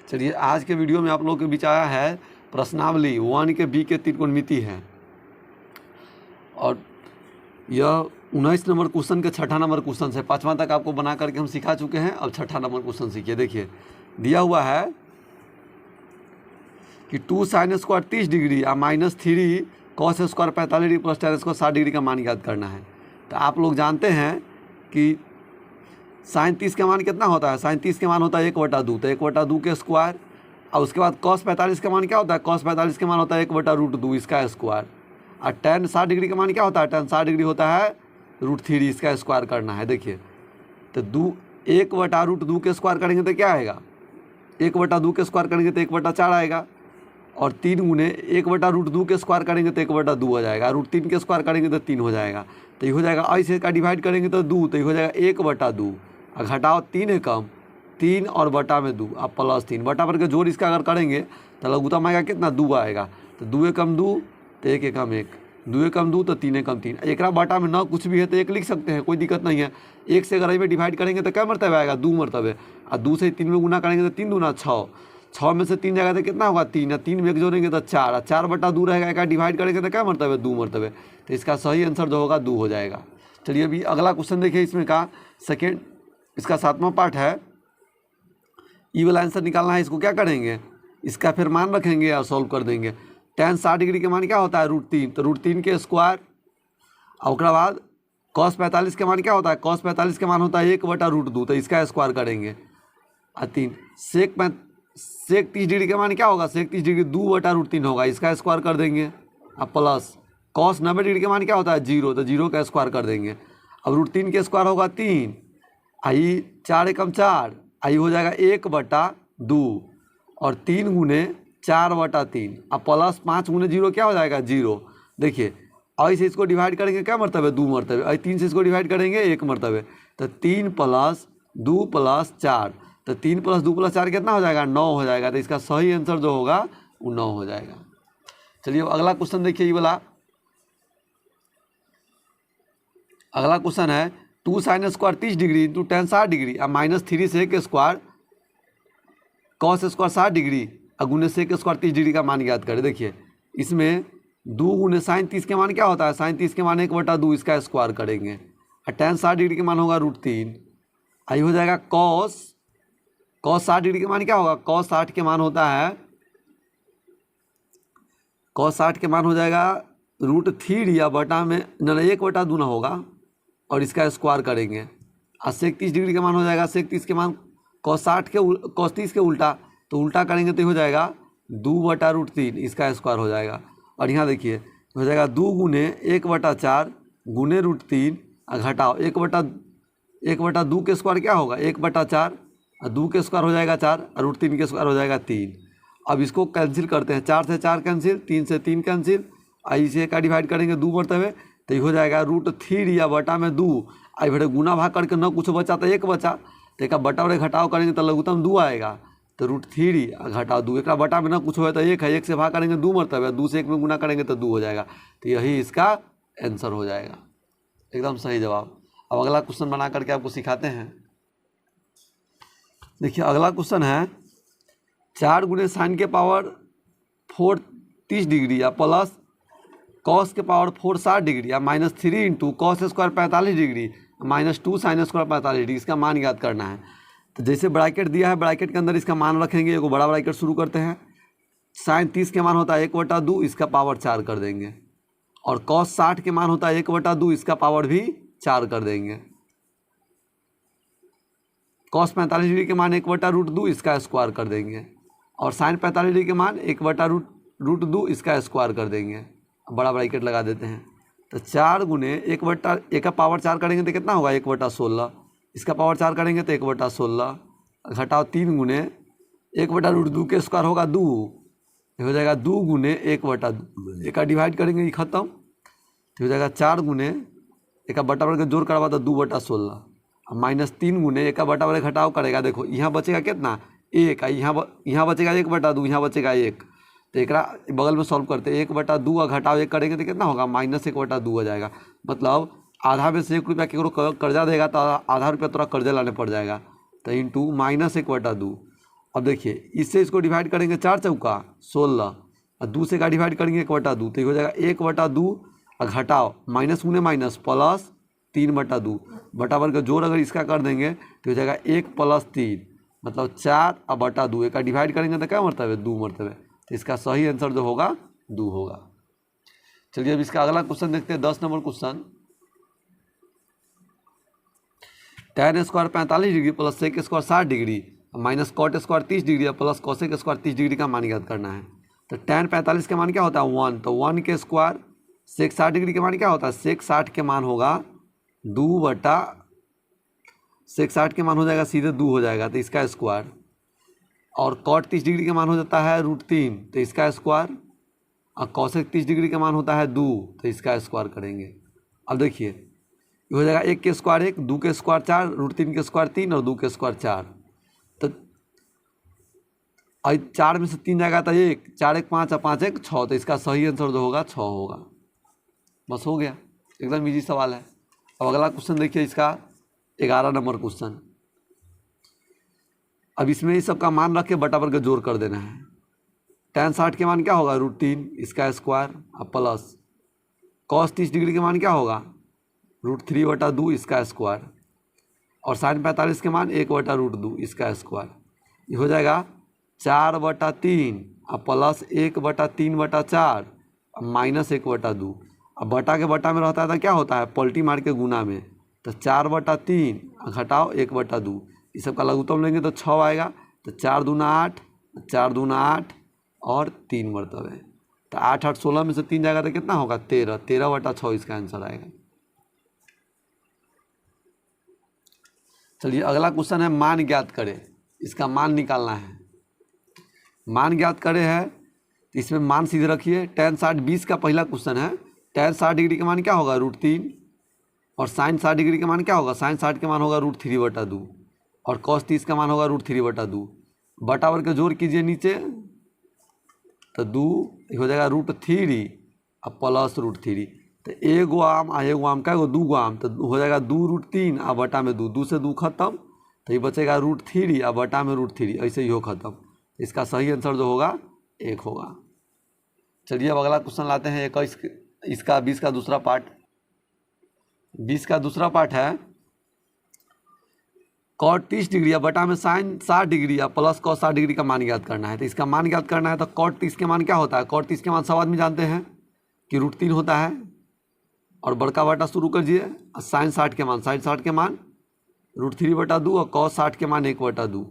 चलिए आज के वीडियो में आप लोगों के बीच आया है प्रश्नावली 1 के बी के त्रिकोणमिति है और यह 19 नंबर क्वेश्चन के 6ठा नंबर क्वेश्चन है। 5वां तक आपको बना करके हम सिखा चुके हैं। अब 6ठा नंबर क्वेश्चन सीखिए। देखिए दिया हुआ है कि 2 sin स्क्वायर 30 डिग्री या -3 cos square 45 degree plus tan square 60 degree का मान याद करना है। तो आप लोग जानते हैं कि sin 30 का मान कितना होता है। sin 30 का मान होता है 1/2, तो 1/2 के स्क्वायर। और उसके बाद cos 45 का मान क्या होता है। cos 45 का मान होता है 1/√2 इसका स्क्वायर। और tan 60 डिग्री का मान क्या होता है। tan 60 डिग्री होता है √3 इसका स्क्वायर करना है। देखिए तो 1/√2 के स्क्वायर करेंगे तो क्या आएगा। 1/2 के स्क्वायर करेंगे तो 1/4 आएगा। और 3 गुने 1/√2 के स्क्वायर करेंगे तो 1/2 हो जाएगा। √3 के स्क्वायर करेंगे तो 3 हो जाएगा। तो ये हो जाएगा ऐसे का डिवाइड करेंगे तो 2, तो ये हो जाएगा 1/2 और घटाओ 3 है कम 3 और बटा में 2 अब +3 बटा पर के जोड़ इसका अगर करेंगे तो लघुत्तम आएगा कितना 2 आएगा। तो 2 कम 2 तो 1 कम 1, 2 कम 2 तो 3 कम 3। एक बटा में ना कुछ भी है तो 1 लिख सकते हैं, कोई दिक्कत नहीं है। 1 से अगर में डिवाइड करेंगे तो क्या मरतबे आएगा 2 मरतबे। और 2 से 3 में गुना करेंगे तो 3 दूना 6, 6 में से 3 जाएगा तो कितना होगा 3, या 3 में 1 जोड़ेंगे तो 4, 4/2 रहेगा। एक डिवाइड करेंगे तो क्या मरतबे 2 मरतबे। तो इसका सही आंसर जो होगा 2 हो जाएगा। चलिए अभी अगला क्वेश्चन देखिए। इसमें का सेकेंड इसका 7वां पार्ट है। ई वाला आंसर निकालना है। इसको क्या करेंगे, इसका फिर मान रखेंगे और सॉल्व कर देंगे। tan 60 डिग्री के मान क्या होता है √3, तो √3 के स्क्वायर। और उसके बाद cos 45 के मान क्या होता है। cos 45 के मान होता है 1/√2, तो इसका स्क्वायर करेंगे। और 3 sec 30 डिग्री के मान क्या होगा। sec 30 डिग्री 2/√3 होगा, इसका स्क्वायर कर देंगे। अब प्लस cos 90 डिग्री के मान क्या होता है 0, तो 0 का स्क्वायर कर देंगे। अब √3 के स्क्वायर होगा 3, आई 4 एकम 4, आई हो जाएगा 1/2 और 3 गुने 4/3। अब प्लस 5 गुने 0 क्या हो जाएगा 0। देखिए ऐसे इसको डिवाइड करेंगे क्या मरतबे 2 मरतबे। और 3 से इसको डिवाइड करेंगे 1 मरतबे। तो 3 + 2 + 4, तो 3 + 2 + 4 कितना हो जाएगा 9 हो जाएगा। तो इसका सही आंसर जो होगा वो 9 हो जाएगा। चलिए अब अगला क्वेश्चन देखिए। ये वाला अगला क्वेश्चन है 2 sin square 30 degree × tan 60 degree और -3 sec square cos square 60 degree और गुने sec स्क्वायर 30 डिग्री का मान याद करें। देखिए इसमें 2 गुने sin 30 के मान क्या होता है। sin 30 के मान 1/2 इसका स्क्वायर करेंगे। और tan 60 डिग्री के मान होगा √3, आई हो जाएगा cos 60 डिग्री के मान क्या होगा। cos 60 के मान होता है cos 60 के मान हो जाएगा √3 या बटा में 1/2 ना होगा और इसका स्क्वायर करेंगे। और sec 30 डिग्री का मान हो जाएगा sec 30 के मान cos 30 के उल्टा, तो उल्टा करेंगे तो हो जाएगा 2/√3 इसका स्क्वायर हो जाएगा। और यहाँ देखिए हो जाएगा 2 गुने 1/4 गुने √3 और घटाओ 1/2 के स्क्वायर क्या होगा 1/4 और 2 के स्क्वायर हो जाएगा 4 और √3 के स्क्वायर हो जाएगा 3। अब इसको कैंसिल करते हैं। 4 से 4 कैंसिल, 3 से 3 कैंसिल, इसे का डिवाइड करेंगे 2 मरतबे। तो ये हो जाएगा √3 या बटा में 2, आई फिर गुना भाग करके न कुछ बचा तो 1 बचा। तो एक बटा और घटाव करेंगे तो लघुत्तम 2 आएगा। तो √3 घटाओ 2, एक बटा में न कुछ हो तो 1 है, 1 से भाग करेंगे 2 मरतबे, 2 से 1 में गुना करेंगे तो 2 हो जाएगा। तो यही इसका आंसर हो जाएगा, एकदम सही जवाब। अब अगला क्वेश्चन बना करके आपको सिखाते हैं। देखिए अगला क्वेश्चन है 4 गुने sin के पावर 4 30 डिग्री या प्लस cos के पावर 4 60 डिग्री या -3 × cos square 45 degree -2 sin square 45 degree, इसका मान याद करना है। तो जैसे ब्रैकेट दिया है, ब्रैकेट के अंदर इसका मान रखेंगे। एक बड़ा ब्रैकेट शुरू करते हैं। sin 30 के मान होता है 1/2, इसका पावर 4 कर देंगे। और cos 60 के मान होता है 1/2, इसका पावर भी 4 कर देंगे। cos 45 डिग्री के मान 1/√2 इसका स्क्वायर कर देंगे। और sin 45 डिग्री के मान 1/√2 इसका स्क्वायर कर देंगे। बड़ा ब्रैकेट लगा देते हैं। तो 4 गुने 1 का पावर 4 करेंगे तो कितना होगा 1/16, इसका पावर 4 करेंगे तो 1/16 घटाओ 3 गुने 1/√2 के स्क्वायर होगा 2, हो जाएगा 2 गुने 1/2, एक डिवाइड करेंगे ये खत्म। तो हो जाएगा 4 गुने 1 बटा वर्ग जोड़ करवा तो 2/16 -3 गुने 1 बटा वर्ग घटाव करेगा। देखो यहाँ बचेगा कितना 1, यहाँ बचेगा 1/2, यहाँ बचेगा 1। तो एक बगल में सॉल्व करते हैं। 1/2 और घटाव 1 करेंगे तो कितना होगा -1/2 हो जाएगा। मतलब आधा में से 1 रुपया केकरो कर्जा देगा तो आधा रुपया तोरा कर्जा लाने पड़ जाएगा। तो इंटू -1/2 अब देखिए इससे इसको डिवाइड करेंगे 4 चौका 16 और 2 से का डिवाइड करेंगे 1/2 तो ये हो जाएगा 1/2 और घटाओ माइनस गुने माइनस प्लस 3/2 बटाबर का जोड़ अगर इसका कर देंगे तो हो जाएगा 1 + 3 मतलब 4 और बटा 2 एक का डिवाइड करेंगे तो क्या मरतबे 2 मरतबे। तो इसका सही आंसर जो होगा 2 होगा। चलिए अब इसका अगला क्वेश्चन देखते हैं 10 number question. tan square 45 degree plus sec square 60 degree minus cot square 30 degree plus cosec square 30 degree का मान ज्ञात करना है। तो tan 45 के मान क्या होता है 1, तो 1 के स्क्वायर सेक 60 डिग्री के मान क्या होता है सेक 60 के मान होगा 2 बटा सेक 60 के मान हो जाएगा सीधे 2 हो जाएगा तो इसका स्क्वायर, और कॉट 30 डिग्री के मान हो जाता है √3 तो इसका स्क्वायर, और कोसेक 30 डिग्री का मान होता है 2 तो इसका स्क्वायर करेंगे। अब देखिए ये हो जाएगा 1 के स्क्वायर 1, 2 के स्क्वायर 4, √3 के स्क्वायर 3 और 2 के स्क्वायर 4। तो 4 में से 3 जाएगा तो 1, 4 1 5 और 5 1 6 तो इसका सही आंसर जो होगा 6 होगा। बस हो गया, एकदम इजी सवाल है। अब अगला क्वेश्चन देखिए इसका 11 नंबर क्वेश्चन। अब इसमें इस सब का मान रख के बटाबर का जोड़ कर देना है। tan 60 के मान क्या होगा √3 इसका स्क्वायर और प्लस cos 30 डिग्री के मान क्या होगा √3/2 इसका स्क्वायर, और sin 45 के मान 1/√2 इसका स्क्वायर। ये हो जाएगा 4/3 और प्लस 1/3/4 और माइनस 1/2। अब बटा के बटा में रहता है तो क्या होता है पलटी मार के गुना में, तो 4/3 घटाओ 1/2 इस सब का लघुत्तम लेंगे तो 6 आएगा। तो 4 दूना 8, 4 दूना 8 और 3 मरतबे, तो 8 8 16 में से 3 जाएगा तो कितना होगा 13, 13/6 इसका आंसर आएगा। चलिए अगला क्वेश्चन है मान ज्ञात करें, इसका मान निकालना है। मान ज्ञात करे है तो इसमें मान सीधे रखिए। tan 60 20 का पहला क्वेश्चन है। tan 60 डिग्री के मान क्या होगा √3, और sin 60 डिग्री के मान क्या होगा sin 60 के मान होगा √3/2 और cos 30 का मान होगा √3/2। बटाबर के जोड़ कीजिए नीचे तो 2 हो जाएगा √3 और प्लस √3, तो एगो आम आ एगो आम क्या 2 आम तो हो जाएगा 2√3 और बटा में 2, 2 से 2 खत्म तो ये बचेगा √3 और बटा में √3 ऐसे ही हो खत्म। इसका सही आंसर जो होगा 1 होगा। चलिए अब अगला क्वेश्चन लाते हैं 21 इसका 20 का दूसरा पार्ट। 20 का दूसरा पार्ट है कॉट 30 डिग्री या बटा में साइन 60 डिग्री या प्लस कॉस 60 डिग्री का मान ज्ञात करना है। तो इसका मान ज्ञात करना है तो कॉट 30 के मान क्या होता है कॉट 30 के मान सब आदमी जानते हैं कि √3 होता है, और बड़का बटा शुरू करिए। और साइन 60 के मान √3/2 और कॉस 60 के मान 1/2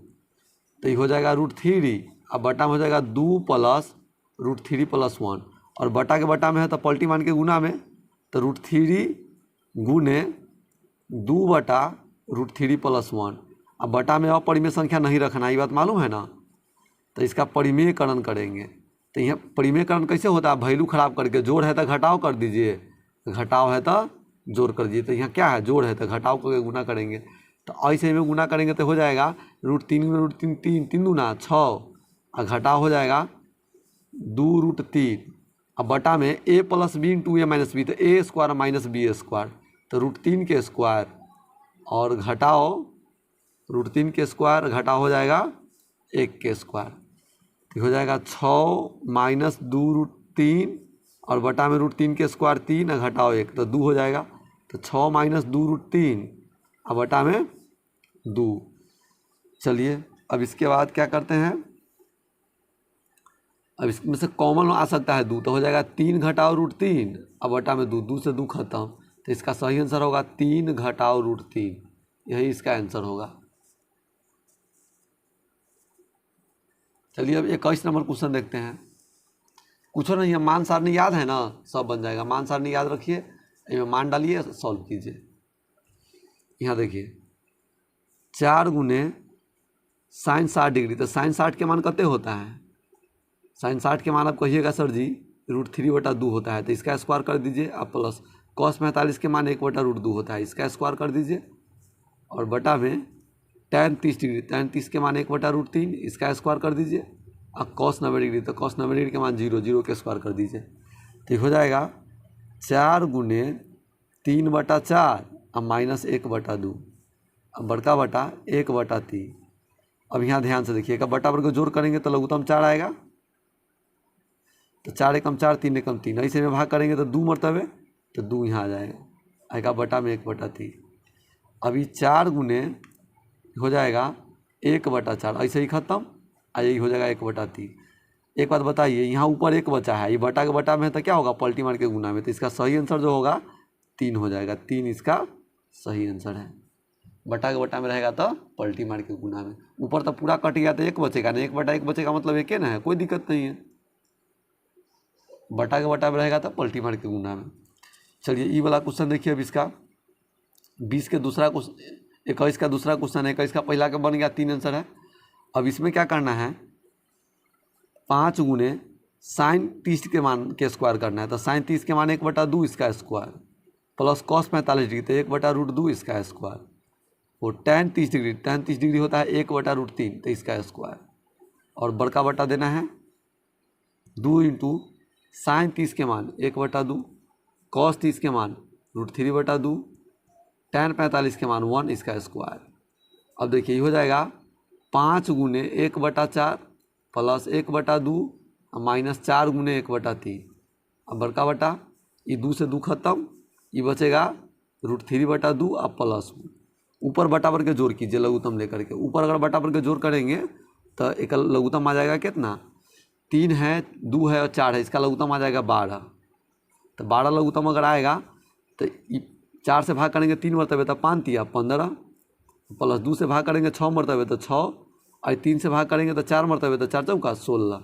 तो ये हो जाएगा √3 और बटा में हो जाएगा 2 प्लस √3 + 1, और बटा के बटा में है तो पलटी मान के गुना में तो √3 गुने 2 बटा √3 + 1। अब बटा में अपरिमेय संख्या नहीं रखना, ये बात मालूम है ना। तो इसका परिमेयकरण करेंगे। तो यहाँ परिमेयकरण कैसे होता है वैल्यू खराब करके, जोड़ है तो घटाव कर दीजिए, घटाव है तो जोड़ कर दीजिए। तो यहाँ क्या है जोड़ है तो घटाव करके गुना करेंगे, तो ऐसे में गुना करेंगे तो हो जाएगा √3 में √3 3, 3 दूना 6 और घटाव हो जाएगा 2√3। अब बटा में a + b × a - b तो a square minus b square तो √3 के स्क्वायर और घटाओ √3 के स्क्वायर घटाओ हो जाएगा 1 के स्क्वायर तो हो जाएगा 6 माइनस 2√3 और बटा में √3 के स्क्वायर 3 और घटाओ 1 तो 2 हो जाएगा। तो 6 माइनस 2√3 और बटा में 2। चलिए अब इसके बाद क्या करते हैं, अब इसमें से कॉमन आ सकता है 2 तो हो जाएगा 3 घटाओ √3 और बटा में 2, 2 से 2 खत्म तो इसका सही आंसर होगा 3 घटाओ √3, यही इसका आंसर होगा। चलिए अब 21 नंबर क्वेश्चन देखते हैं। कुछ नहीं है, मान सारणी याद है ना, सब बन जाएगा। मान सारणी याद रखिए, इसमें मान डालिए, सॉल्व कीजिए। यहाँ देखिए 4 गुने साइन 60 डिग्री तो साइन 60 के मान कितने होता है, साइन 60 के मान आप कहिएगा सर जी √3/2 होता है तो इसका स्क्वायर कर दीजिए। अब प्लस कॉस 45 के मान 1/√2 होता है, इसका स्क्वायर कर दीजिए। और बटा में tan 30 डिग्री, tan 30 के मान 1/√3 इसका स्क्वायर कर दीजिए। अब कॉस 90 डिग्री तो कॉस 90 डिग्री के मान 0, 0 के स्क्वायर कर दीजिए। तो हो जाएगा 4 गुने 3/4 और माइनस 1/2 अब बड़का बटा 1/3 अब यहाँ ध्यान से देखिएगा, बटा वर्ग को जोड़ करेंगे तो लघुत्तम 4 आएगा, तो 4 एकम 4, 3 एकम 3, ऐसे में भाग करेंगे तो 2 मरतबे, तो 2 यहाँ आ जाएगा, आएगा बटा में 1/3। अभी 4 गुने हो जाएगा 1/4, ऐसे ही खत्म, यही हो जाएगा 1/3। एक बात बताइए, यहाँ ऊपर 1 बचा है, ये बटा के बटा में है तो क्या होगा, पलटी मार के गुना में, तो इसका सही आंसर जो होगा 3 हो जाएगा। 3 इसका सही आंसर है। बटा के बटा में रहेगा तो पलटी मार के गुना में, ऊपर तो पूरा कट गया तो 1 बचेगा ना, 1/1 बचेगा, मतलब 1 ना है, कोई दिक्कत नहीं है। बटा के बटा में रहेगा तो पलटी मार के गुना में। चलिए ये वाला क्वेश्चन देखिए, अब इसका 20 के दूसरा क्वेश्चन, 21 का दूसरा क्वेश्चन है, 21 का पहला का बन गया, 3 आंसर है। अब इसमें क्या करना है, 5 गुने साइन 30 के मान के स्क्वायर करना है, तो साइन 30 के मान 1/2 इसका स्क्वायर, प्लस कॉस 45 डिग्री तो 1/√2 इसका स्क्वायर, और tan 30 डिग्री, tan 30 डिग्री होता है 1/√3 तो इसका स्क्वायर, और बड़का बटा देना है 2 इंटू साइन 30 के मान 1/2, कॉस 30 के मान √3/2, tan 45 के मान 1 इसका स्क्वायर। अब देखिए ये हो जाएगा 5 गुने 1/4 प्लस 1/2 माइनस 4 गुने 1/3, अब बड़का बटा, ये 2 से 2 खत्म, ये बचेगा √3/2 अब प्लस 1, ऊपर बटा वर्ग के जोड़ कीजिए लघुत्तम लेकर के, ऊपर अगर बटा वर्ग के जोड़ करेंगे तो एक लघुत्तम आ जाएगा कितना, 3 है, 2 है और 4 है, इसका लघुत्तम आ जाएगा 12। तो 12 लघुत्तम अगर आएगा तो 4 से भाग करेंगे 3 मरतबे तो 5 तिया 15, प्लस 2 से भाग करेंगे 6 मरतबे तो 6, और 3 से भाग करेंगे तो 4 मरतबे तो 4 चौका 16,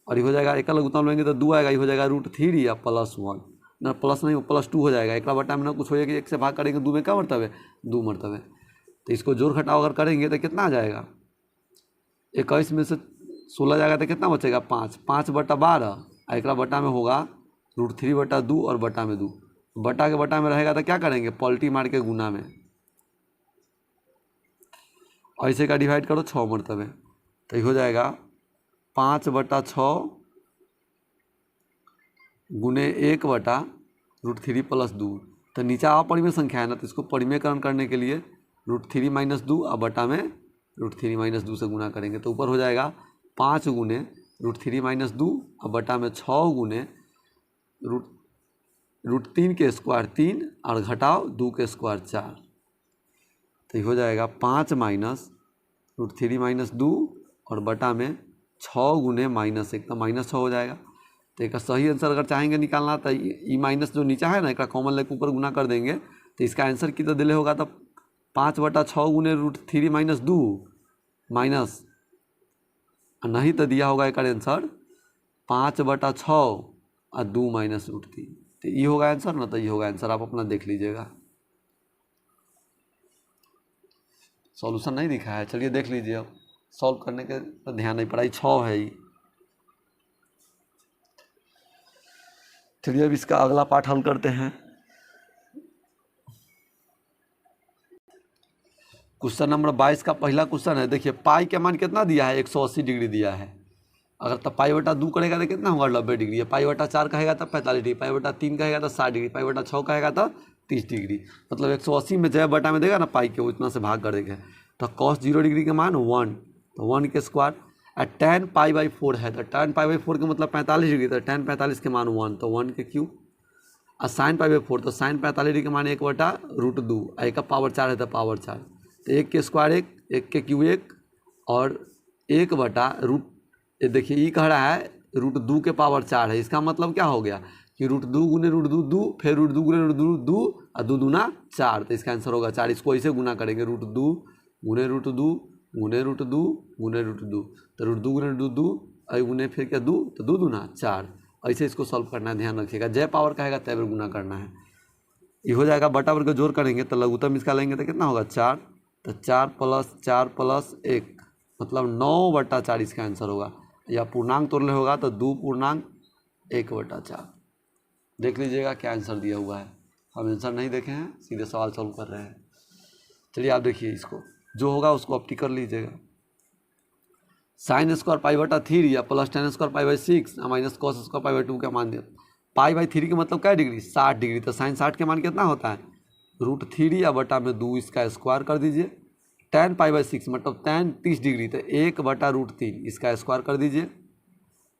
और ये हो जाएगा, एक लघुत्तम लेंगे तो 2 आएगा, ये हो जाएगा √3 या प्लस 1, ना प्लस नहीं +2 हो जाएगा, एक बटा में ना कुछ हो जाएगा, 1 से भाग करेंगे 2 में क्या मरतबे, 2 मरतबे, तो इसको जोड़ घटाव अगर करेंगे तो कितना आ जाएगा, 21 में से 16 जाएगा तो कितना बचेगा 5, 5/12, एक बटा में होगा √3/2 और बटा में 2, बटा के बटा में रहेगा तो क्या करेंगे, पलटी मार के गुना में, ऐसे का डिवाइड करो 6 मरतबे, तो ये हो जाएगा 5/6 गुने 1/√3 + 2, तो नीचे अपरिमेय संख्या है ना, तो इसको परिमेयकरण करने के लिए √3 - 2 और बटा में √3 - 2 से गुना करेंगे, तो ऊपर हो जाएगा 5 गुने √3 - 2 और बटा में 6 गुने √3 के स्क्वायर 3 और घटाओ 2 के स्क्वायर 4, तो ये हो जाएगा 5 माइनस √3 - 2 और बटा में 6 गुने -1, तो -6 हो जाएगा। तो एक सही आंसर अगर चाहेंगे निकालना तो ई माइनस जो नीचा है ना, एक कॉमन लेके ऊपर गुना कर देंगे, तो इसका आंसर कितना दिले होगा, तो 5/6 गुने √3 - 2 माइनस, नहीं तो दिया होगा एक आंसर 5/6 और 2 माइनस √3, तो ये होगा आंसर ना, तो ये होगा आंसर, आप अपना देख लीजिएगा। सॉल्यूशन नहीं दिखा है, चलिए देख लीजिए, अब सॉल्व करने के तो ध्यान नहीं पड़ा, 6 है ये। चलिए अब इसका अगला पार्ट हल करते हैं। क्वेश्चन नंबर 22 का पहला क्वेश्चन है, देखिए पाई का मान कितना दिया है, 180 डिग्री दिया है, अगर तो π/2 करेगा तो कितना होगा 90 डिग्री, π/4 कहेगा तो 45 डिग्री, π/3 कहेगा तो 60 डिग्री, π/6 कहेगा तो 30 डिग्री, मतलब 180 में जय बटा में देगा ना पाई के, उतना से भाग कर देगा, तो cos 0 डिग्री के मान 1, तो 1 के स्क्वायर, और tan π/4 है, तो tan π/4 का मतलब 45 डिग्री, तो tan 45 के मान 1, तो 1 के क्यूब, और sin π/4 तो sin 45 डिग्री के मान 1/√2, एक का पावर 4 है तो पावर 4, तो 1 के स्क्वायर 1, 1 के क्यूब 1, और 1/√, ये देखिए ये कह रहा है √2 के पावर 4 है, इसका मतलब क्या हो गया कि √2 गुने √2 2, फिर √2 गुने √2 2 और 2 दूना 4, तो इसका आंसर होगा 4। इसको ऐसे गुना करेंगे √2 गुने √2 गुने √2 गुने √2, तो √2 गुने √2 और गुने फिर क्या 2, तो 2 दूना 4, ऐसे इसको सॉल्व करना है, ध्यान रखिएगा, जय पावर कहेगा तय बार गुना करना है। ये हो जाएगा, बटा वर्ग जोड़ करेंगे तो लघुत्तम इसका लेंगे तो कितना होगा 4, तो 4 + 4 + 1 मतलब 9/4 इसका आंसर होगा, या पूर्णांक तोड़ने होगा तो 2.1/4, देख लीजिएगा क्या आंसर दिया हुआ है, हम आंसर नहीं देखे हैं, सीधे सवाल सॉल्व कर रहे हैं। चलिए आप देखिए, इसको जो होगा उसको आप टिक कर लीजिएगा, sin² π/3 या प्लस tan² π/6 माइनस cos² π/2 का मान दिया, π/3 का मतलब क्या डिग्री 60 डिग्री, तो sin 60 के मान कितना होता है √3 या बटा में 2 इसका स्क्वायर कर दीजिए, tan π/6 मतलब tan 30 डिग्री, तो 1/√3 इसका स्क्वायर कर दीजिए।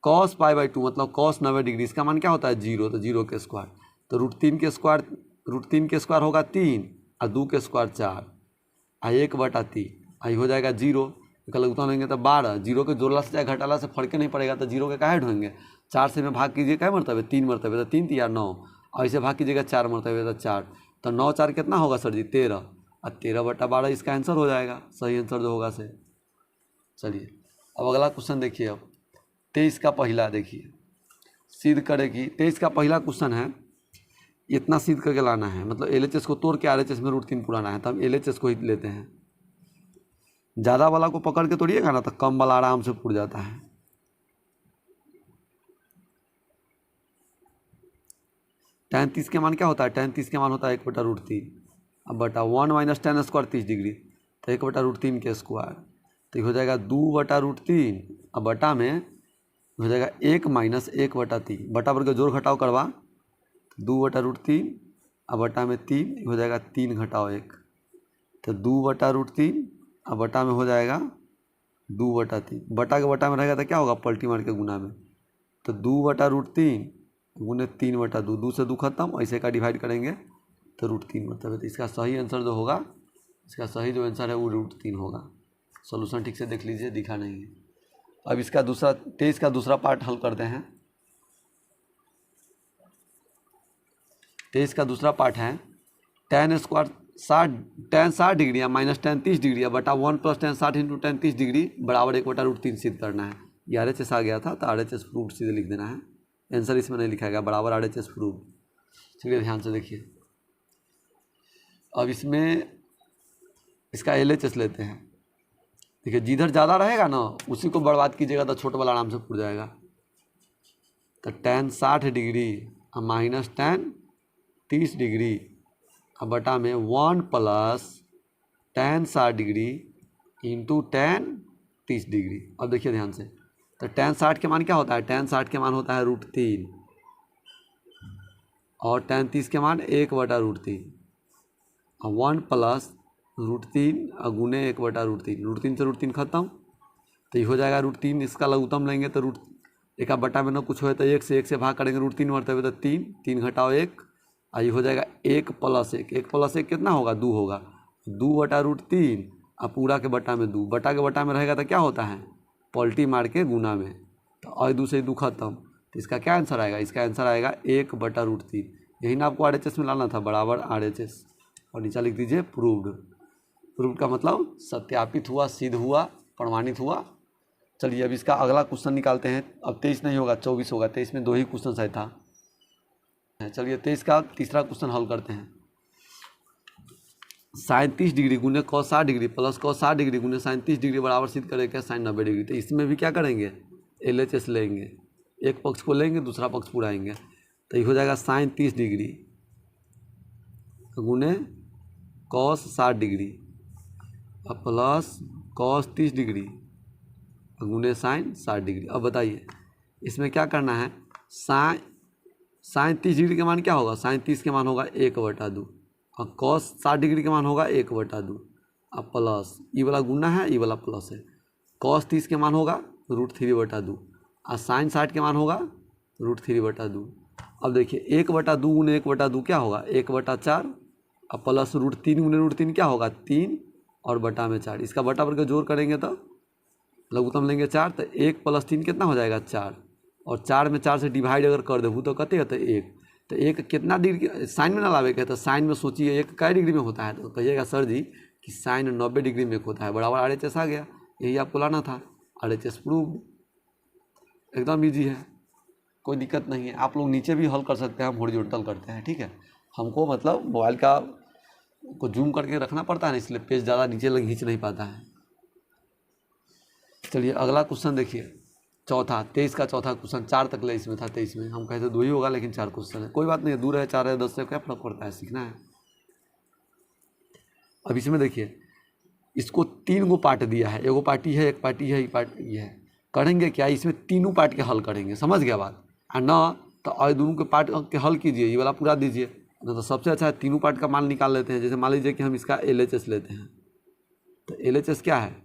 cos π/2 मतलब cos 90 डिग्री, इसका मान क्या होता है 0, तो 0 के स्क्वायर, तो √3 के स्क्वायर होगा 3 और 2 के स्क्वायर 4 और 1/3 आई हो जाएगा 0। कल उत्तर लेंगे तो 12, 0 के जोड़ला से चाहे घटाला से फर्क नहीं पड़ेगा, तो 0 के काहे ढोएंगे, 4 से में भाग कीजिए क्या मरतबे 3 मरतबे, तो 3 3 9 और ऐसे भाग कीजिएगा 4 मरतबे तो 4, तो 9 4 कितना होगा सर जी 13 और 13/12 इसका आंसर हो जाएगा, सही आंसर जो होगा से। चलिए अब अगला क्वेश्चन देखिए। अब 23 का पहला देखिए, सिद्ध करेगी। 23 का पहला क्वेश्चन है, इतना सिद्ध करके लाना है, मतलब LHS को तोड़ के RHS में √3 पुराना है, तो हम LHS को ही लेते हैं। ज़्यादा वाला को पकड़ के तोड़िएगा ना तो कम वाला आराम से पुर जाता है। tan 30 के मान क्या होता है, tan 30 के मान होता है 1/√3, अब बटा 1 - tan स्क्वायर 30 डिग्री, तो 1/√3 के स्क्वायर, तो हो जाएगा 2/√3 अब बटा में हो जाएगा 1 - 1/3, बटा पर के जोड़ घटाव करवा, 2/√3 अब बटा में 3 हो जाएगा 3 घटाओ 1, तो 2/√3 अब बटा में हो जाएगा 2/3, बटा के बटा में रहेगा तो क्या होगा पलटी मार के गुना में, तो 2/√3 गुने 3/2, 2 से 2 खत्म, ऐसे का डिवाइड करेंगे तो √3 मतलब, तो इसका सही आंसर जो होगा, इसका सही जो आंसर है वो √3 होगा। सोल्यूशन ठीक से देख लीजिए, दिखा नहीं है। अब इसका दूसरा 23 का दूसरा पार्ट हल करते हैं। 23 का दूसरा पार्ट है tan स्क्वायर 60 डिग्री या -tan 30 डिग्री या बटा 1 + tan 60 × tan 30 डिग्री बराबर 1/√3 सिद्ध करना है। ये RHS आ गया था, तो RHS प्रूव्ड सीधे लिख देना है, आंसर इसमें नहीं लिखा गया, बराबर RHS प्रूव्ड। चलिए ध्यान से देखिए। अब इसमें इसका LHS लेते हैं। देखिए जिधर ज़्यादा रहेगा ना उसी को बर्बाद कीजिएगा तो छोटा वाला आराम से पुर जाएगा, तो tan 60 डिग्री -tan 30 डिग्री अब बटा में 1 + tan 60 डिग्री × tan 30 डिग्री। अब देखिए ध्यान से, तो tan 60 के मान क्या होता है, tan 60 के मान होता है √3 और tan 30 के मान 1/√3 और 1 + √3 और गुने 1/√3, √3 से √3 खत्म, तो ये हो जाएगा √3, इसका लघुत्तम लेंगे तो एक बटा में ना कुछ हो तो 1 से भाग करेंगे √3 मरतबे तो 3 3 घटाओ 1 और ये हो जाएगा 1 + 1, 1 + 1 कितना होगा 2 होगा, 2/√3 और पूरा के बटा में 2, बटा के बटा में रहेगा तो क्या होता है पलटी मार के गुना में, तो और 2 से 2 खत्म, तो इसका क्या आंसर आएगा, इसका आंसर आएगा 1/√3। यही ना आपको RHS में लाना था, बराबर RHS, और नीचे लिख दीजिए प्रूव्ड। प्रूव्ड का मतलब सत्यापित हुआ, सिद्ध हुआ, प्रमाणित हुआ। चलिए अब इसका अगला क्वेश्चन निकालते हैं। अब 23 नहीं होगा 24 होगा, 23 में 2 ही क्वेश्चन शायद था। चलिए 23 का तीसरा क्वेश्चन हल करते हैं। sin 30 डिग्री गुने cos 60 degree plus cos 60 degree गुने sin 30 डिग्री बराबर सिद्ध करेंगे sin 90 डिग्री। तो इसमें भी क्या करेंगे LHS लेंगे, एक पक्ष को लेंगे दूसरा पक्ष पुराएंगे, तो ये हो जाएगा sin 30 डिग्री गुने cos 60 डिग्री और प्लस cos 30 डिग्री गुने sin 60 डिग्री। अब बताइए इसमें क्या करना है, sin 30 डिग्री के मान क्या होगा, sin 30 के मान होगा 1/2 और cos 60 डिग्री के मान होगा 1/2 अब प्लस ये वाला गुना है, ये वाला प्लस है, cos 30 के मान होगा √3/2 और sin 60 के मान होगा √3/2। अब देखिए 1/2 गुने 1/2 क्या होगा 1/4 और प्लस √3 गुने √3 क्या होगा 3 और बटा में 4, इसका बटा के जोड़ करेंगे तो लघुत्तम लेंगे 4, तो 1 + 3 कितना हो जाएगा 4 और 4 में 4 से डिवाइड अगर कर दें तो कते होता है 1, तो 1 कितना डिग्री साइन में ना लावे के, तो साइन में सोचिए 1 कै डिग्री में होता है, तो कहिएगा सर जी कि साइन 90 डिग्री में होता है, बराबर RHS आ गया, यही आपको लाना था, RHS प्रूव्ड, एकदम ईजी है, कोई दिक्कत नहीं है। आप लोग नीचे भी हल कर सकते हैं, हम हॉरिजॉन्टल करते हैं, ठीक है, हमको मतलब मोबाइल का को जूम करके रखना पड़ता है ना, इसलिए पेज ज़्यादा नीचे लग खींच नहीं पाता है। चलिए अगला क्वेश्चन देखिए, चौथा 23 का चौथा क्वेश्चन, 4 तक ले इसमें था, 23 में हम कहते 2 ही होगा लेकिन 4 क्वेश्चन है, कोई बात नहीं है, 2 है 4 है 10 से क्या फर्क पड़ता है, सीखना है। अब इसमें देखिए इसको 3 गो पार्ट दिया है, एगो पार्टी है, एक पार्टी है, एक पार्टी है, करेंगे क्या इसमें तीनों पार्ट के हल करेंगे, समझ गया बात, और ना तो और दोनों के पार्ट के हल कीजिए, ये वाला पूरा दीजिए, ना तो सबसे अच्छा है तीनों पार्ट का मान निकाल लेते हैं। जैसे मान लीजिए कि हम इसका LHS लेते हैं, तो LHS क्या है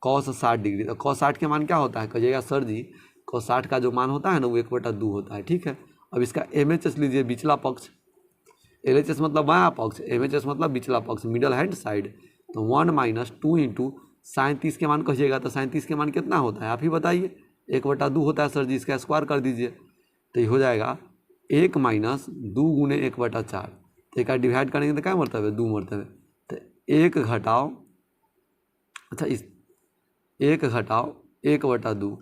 cos 60 डिग्री। तो cos 60 के मान क्या होता है, कहिएगा सर जी cos 60 का जो मान होता है ना वो 1/2 होता है। ठीक है, अब इसका MHS लीजिए, बिचला पक्ष। LHS मतलब बायां पक्ष, MHS मतलब बिचला पक्ष, मिडल हैंड साइड। तो 1 - 2 इंटू साइन 30 के मान कहिएगा तो साइन 30 के मान कितना होता है आप ही बताइए। 1/2 होता है सर जी, इसका स्क्वायर कर दीजिए तो ये हो जाएगा 1 - 2 गुने 1/4। तो एक डिवाइड करेंगे तो क्या मरतबे 2 मरतबे। तो 1 घटाओ, अच्छा इस 1 घटाओ 1/2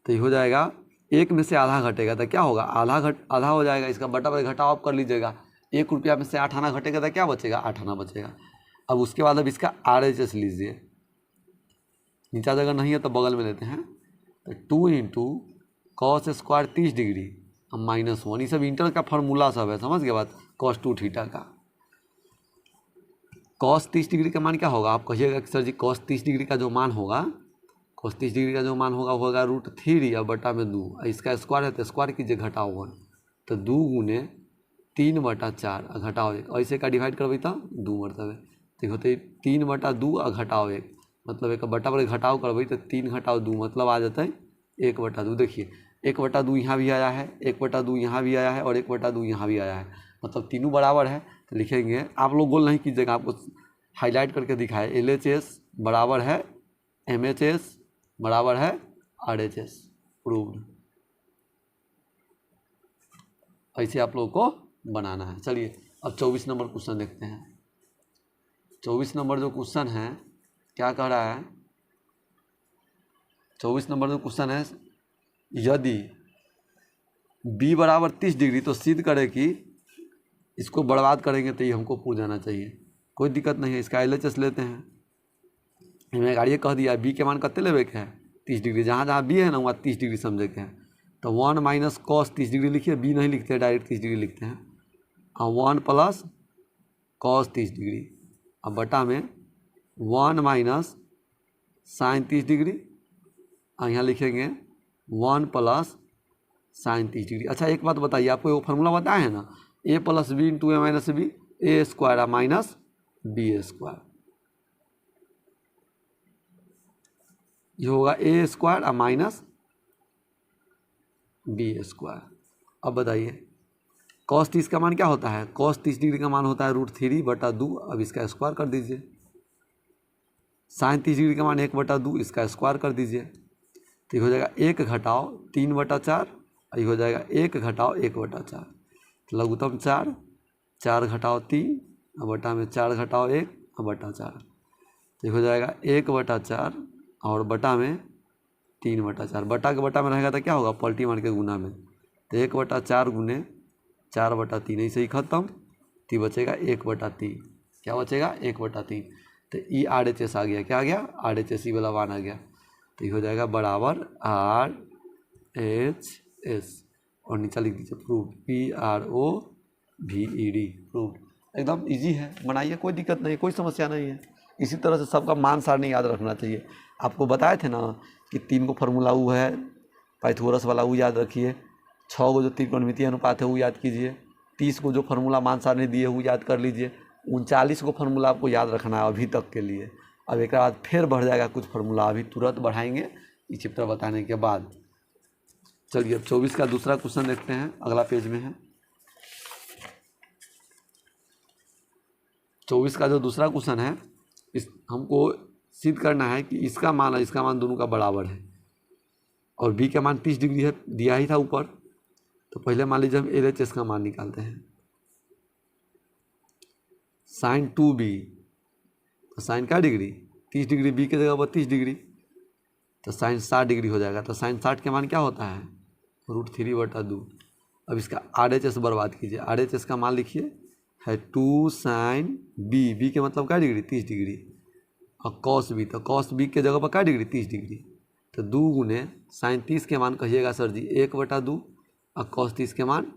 तो ये हो जाएगा 1 में से आधा घटेगा तो क्या होगा, आधा हो जाएगा। इसका बटा पर घटाओ आप कर लीजिएगा। 1 रुपया में से 8 आना घटेगा तो क्या बचेगा, 8 आना बचेगा। अब उसके बाद अब इसका RHS लीजिए, नीचा जगह नहीं है तो बगल में लेते हैं। तो 2 इंटू cos स्क्वायर 30 डिग्री अब -1, ये सब इंटर का फार्मूला सब है, समझ गए बात। cos 2 थीटा का cos 30 डिग्री का मान क्या होगा, आप कहिएगा कि सर जी cos 30 डिग्री का जो मान होगा, cos 30 डिग्री का जो मान होगा √3 और बटा में 2। इसका स्क्वायर है तो स्क्वायर कीजिए, घटाओ 1 तो 2 गुने 3/4 घटाओ 1। ऐसे का डिवाइड करबै तो 2 मरतबे तो होते 3/2 और घटाओ 1, मतलब एक बटा पर घटाव करबै तो 3 घटाओ 2 मतलब आ जाता है 1/2। देखिए 1/2 यहाँ भी आया है, 1/2 यहाँ भी आया है और 1/2 यहाँ भी आया है, मतलब तीनों बराबर है। तो लिखेंगे, आप लोग गोल नहीं कीजिएगा, आपको हाईलाइट करके दिखाए। LHS बराबर है MHS बराबर है RHS, प्रूव्ड। ऐसे आप लोगों को बनाना है। चलिए अब 24 नंबर क्वेश्चन देखते हैं। 24 नंबर जो क्वेश्चन है क्या कह रहा है, 24 नंबर जो क्वेश्चन है, यदि B बराबर 30 डिग्री तो सिद्ध करे कि इसको बर्बाद करेंगे तो ये हमको पूछ जाना चाहिए, कोई दिक्कत नहीं है। इसका LHS लेते हैं, मैंने गाड़िए कह दिया B के मान कते लेवे के है 30 डिग्री, जहाँ जहाँ B है ना वहाँ 30 डिग्री समझे के हैं। तो 1 - cos 30 डिग्री लिखिए, B नहीं लिखते डायरेक्ट 30 डिग्री लिखते हैं, और 1 + cos 30 डिग्री अब बटा में 1 - sin 30 डिग्री, और यहाँ लिखेंगे 1 + sin 30 डिग्री। अच्छा एक बात बताइए, आपको वो फार्मूला बताया है ना, A + B × A - B, A square minus B square, ये होगा A स्क्वायर और माइनस B स्क्वायर। अब बताइए cos 30 का मान क्या होता है, cos 30 डिग्री का मान होता है √3/2। अब इसका स्क्वायर कर दीजिए। sin 30 डिग्री का मान 1/2, इसका स्क्वायर कर दीजिए तो ये हो जाएगा 1 घटाओ 3/4, ये हो जाएगा 1 घटाओ 1/4, लघुत्तम 4, 4 घटाओ 3 और बटा में 4 घटाओ 1 और बटा 4, तो ये हो जाएगा 1/4 और बटा में 3/4। बटा के बटा में रहेगा तो क्या होगा, पलटी मार के गुना में, तो 1/4 गुने 4/3 ऐसे ही खत्म, तो बचेगा 1/3। क्या बचेगा 1/3। तो ई RHS आ गया, क्या आ गया RHS, वाला मान आ गया। तो ये हो जाएगा बराबर RHS और नीचे लिख दीजिए प्रूव्ड, PROVED, प्रूव्ड। एकदम इजी है, बनाइए, कोई दिक्कत नहीं, कोई समस्या नहीं है। इसी तरह से सबका मान सारणी याद रखना चाहिए। आपको बताए थे ना कि 3 को फार्मूला वो है पाइथागोरस वाला, वो याद रखिए। 6 को जो त्रिकोणमितीय अनुपात है वो याद कीजिए। 30 को जो फार्मूला मान सारणी दिए वो याद कर लीजिए। 39 को फार्मूला आपको याद रखना है अभी तक के लिए। अब एक बाद फिर बढ़ जाएगा कुछ फार्मूला, अभी तुरंत बढ़ाएंगे ये चैप्टर बताने के बाद। चलिए अब 24 का दूसरा क्वेश्चन देखते हैं, अगला पेज में है। 24 का जो दूसरा क्वेश्चन है, इस हमको सिद्ध करना है कि इसका मान और इसका मान दोनों का बराबर है, और B का मान 30 डिग्री है, दिया ही था ऊपर। तो पहले मान लीजिए हम LHS का मान निकालते हैं। sin 2B, तो साइन क्या डिग्री 30 डिग्री, B की जगह 32 डिग्री, तो साइन 60 डिग्री हो जाएगा। तो साइन 60 के मान क्या होता है √3/2। अब इसका RHS बर्बाद कीजिए। RHS का मान लिखिए है 2 sin B के मतलब क्या डिग्री 30 डिग्री, और cos B, तो cos B के जगह पर क्या डिग्री 30 डिग्री, तो 2 गुने साइन 30 के मान कहिएगा सर जी 1/2 और cos 30 के मान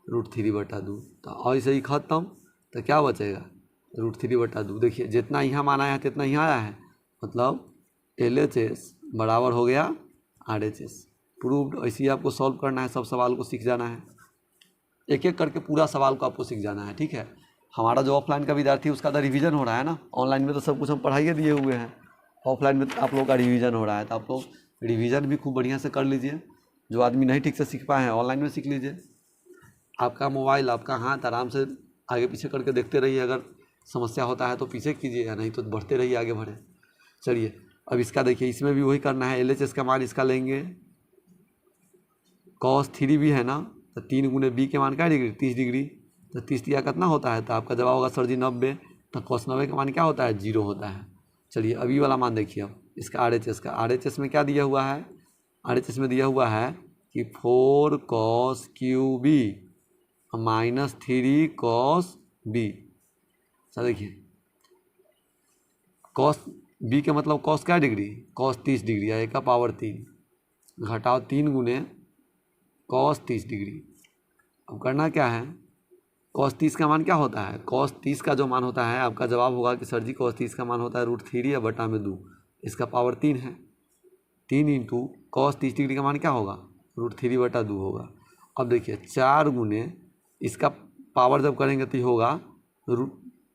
√3/2। तो ऐसे ही खत्म, तो क्या बचेगा √3/2। देखिए जितना यहाँ मान आया है जितना यहाँ आया है, मतलब LHS बराबर हो गया RHS, प्रूव्ड। ऐसे ही आपको सॉल्व करना है, सब सवाल को सीख जाना है, एक एक करके पूरा सवाल को आपको सीख जाना है, ठीक है। हमारा जो ऑफलाइन का विद्यार्थी है उसका तो रिवीजन हो रहा है ना, ऑनलाइन में तो सब कुछ हम पढ़ाइए दिए हुए हैं, ऑफलाइन में तो आप लोगों का रिवीजन हो रहा है, तो आप लोग रिवीजन भी खूब बढ़िया से कर लीजिए। जो आदमी नहीं ठीक से सीख पाए हैं ऑनलाइन में सीख लीजिए। आपका मोबाइल, आपका हाथ, आराम से आगे पीछे करके देखते रहिए, अगर समस्या होता है तो पीछे कीजिए, या नहीं तो बढ़ते रहिए, आगे बढ़े। चलिए अब इसका देखिए, इसमें भी वही करना है। LHS का मान इसका लेंगे, cos 3 भी है ना, तो 3 गुने बी के मान क्या डिग्री, 30 डिग्री, तो 30 दिया कितना होता है, तो आपका जवाब होगा सर जी 90। तो cos 90 का मान क्या होता है, 0 होता है। चलिए अभी वाला मान देखिए, अब इसका RHS का, RHS में क्या दिया हुआ है, RHS में दिया हुआ है कि 4 cos QB minus 3 cos B। Sir देखिए cos B के मतलब cos क्या डिग्री, cos 30 डिग्री, एक का पावर 3 घटाओ 3 गुने cos 30 डिग्री। अब करना क्या है, cos 30 का मान क्या होता है, cos 30 का जो मान होता है, आपका जवाब होगा कि सर जी cos 30 का मान होता है √3 या बटा में 2, इसका पावर 3 है। 3 इंटू cos 30 डिग्री का मान क्या होगा, √3 बटा 2 होगा। अब देखिए 4 गुने इसका पावर जब करेंगे तो होगा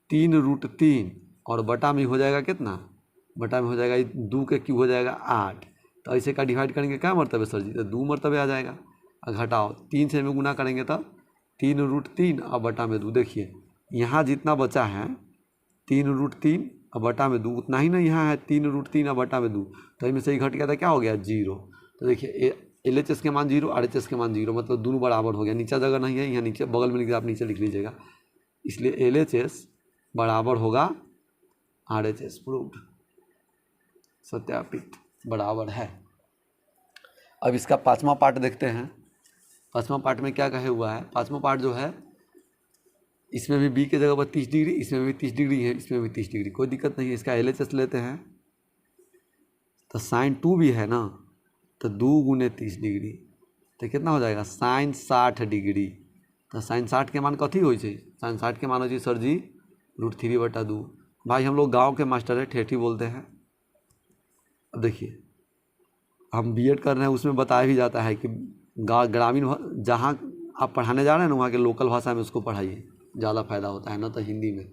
3√3 और बटा में हो जाएगा कितना, बटा में हो जाएगा 2 के क्यूब हो जाएगा 8। तो ऐसे का डिवाइड करेंगे क्या मरतबे सर जी, तो 2 मरतबे आ जाएगा। और घटाओ 3 से में गुना करेंगे तब 3√3 और बटा में 2। देखिए यहाँ जितना बचा है 3√3 और बटा में 2, उतना ही ना यहाँ है 3√3 और बटा में 2, तो इसमें से ही घट गया था, क्या हो गया 0। तो देखिए LHS के मान 0, RHS के मान 0, मतलब दोनों बराबर हो गया। नीचा जगह नहीं है, यहाँ नीचे बगल में लिख, आप नीचे लिख लीजिएगा। इसलिए LHS बराबर होगा RHS, प्रूव्ड, सत्यापित, बराबर है। अब इसका 5वां पार्ट देखते हैं। 5वां पार्ट में क्या कहे हुआ है, 5वां पार्ट जो है इसमें भी B के जगह पर 30 डिग्री, इसमें भी 30 डिग्री है, इसमें भी 30 डिग्री, कोई दिक्कत नहीं है। इसका LHS लेते हैं तो sin 2 भी है ना, तो 2 गुने 30 डिग्री, तो कितना हो जाएगा sin 60 डिग्री। तो sin 60 के मान कथी हो, sin 60 के मान हो सर जी √3 बटा 2। भाई हम लोग गांव के मास्टर है, ठेठी बोलते हैं। अब देखिए हम B.Ed कर रहे हैं, उसमें बताया भी जाता है कि ग्रामीण जहाँ आप पढ़ाने जा रहे हैं ना, वहाँ के लोकल भाषा में उसको पढ़ाइए, ज़्यादा फायदा होता है ना, तो हिंदी में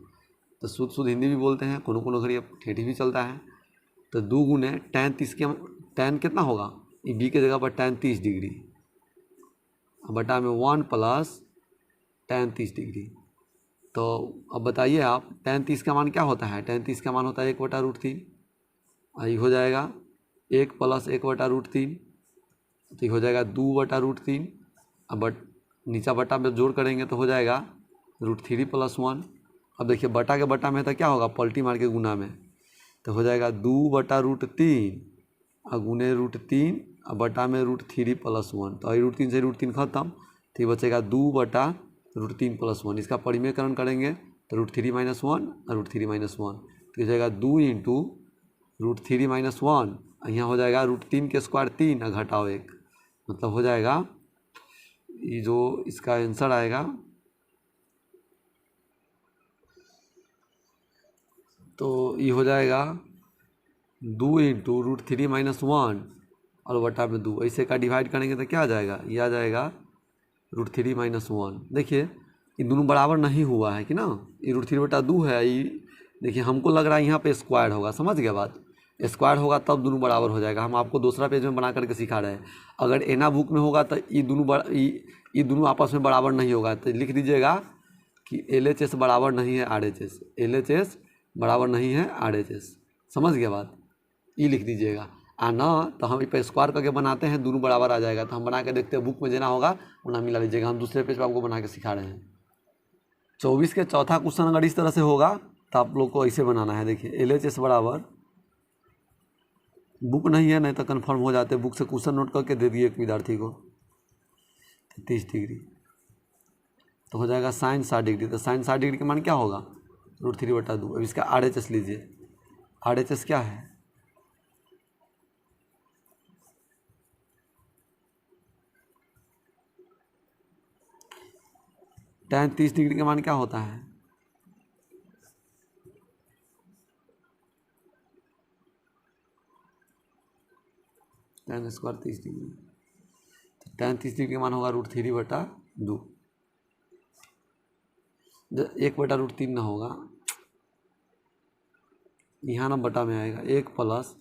तो शुद्ध हिंदी भी बोलते हैं, कोनो घड़ी अब ठेठी भी चलता है। तो 2 गुने tan 30 के, tan कितना होगा, ये B के जगह पर tan 30 डिग्री बटा में 1 प्लस tan 30 डिग्री। तो अब बताइए आप, tan 30 का मान क्या होता है, tan 30 का मान होता है 1 बटा √3, ये हो जाएगा 1 प्लस 1 बटा √3, तो ये हो जाएगा 2 बटा √3। अब नीचा बटा में जोड़ करेंगे तो हो जाएगा √3 + 1। अब देखिए बटा के बटा में तो क्या होगा, पलटी मार के गुना में, तो हो जाएगा 2 बटा √3 और गुने √3 और बटा में √3 + 1। तो √3 से √3 खत्म, तो ये बचेगा 2 बटा √3 + 1। इसका परिमेयकरण करेंगे तो √3 - 1 और √3 - 1, तो हो जाएगा 2 इंटू √3 - 1, यहाँ हो जाएगा √3 के स्क्वायर 3 और घटाओ 1, मतलब हो जाएगा ये जो इसका आंसर आएगा, तो ये हो जाएगा 2 इंटू √3 - 1 और बटा में 2, ऐसे का डिवाइड करेंगे तो क्या आ जाएगा, ये आ जाएगा √3 - 1। देखिए ये दोनों बराबर नहीं हुआ है कि ना, ये √3 बटा 2 है, ये देखिए हमको लग रहा है यहाँ पे स्क्वायर होगा, समझ गया बात, स्क्वायर होगा तब दोनों बराबर हो जाएगा। हम आपको दूसरा पेज में बना करके सिखा रहे हैं। अगर एना बुक में होगा तो ये दोनों आपस में बराबर नहीं होगा, तो लिख दीजिएगा कि LHS बराबर नहीं है RHS, LHS बराबर नहीं है RHS, समझ गया बात, ये लिख दीजिएगा। ना तो हम इस पर स्क्वायर करके बनाते हैं, दोनों बराबर आ जाएगा, तो हम बना के देखते हैं, बुक में देना होगा उतना मिला लीजिएगा। हम दूसरे पेज पर आपको बना के सिखा रहे हैं। 24 के चौथा क्वेश्चन अगर इस तरह से होगा तो आप लोग को ऐसे बनाना है। देखिए LHS बराबर, बुक नहीं है नहीं तो कन्फर्म हो जाते, बुक से क्वेश्चन नोट करके दे दिए एक विद्यार्थी को, 30 डिग्री, तो हो जाएगा sin 60 डिग्री। तो sin 60 डिग्री का मान क्या होगा, √3 बटा 2। अब इसका RHS लीजिए, RHS क्या है, tan 30 डिग्री का मान क्या होता है, tan स्क्वायर 30 डिग्री, तो tan 30 डिग्री का मान होगा √3 बटा 2। 1/√3 ना होगा, यहाँ ना बटा में आएगा 1 प्लस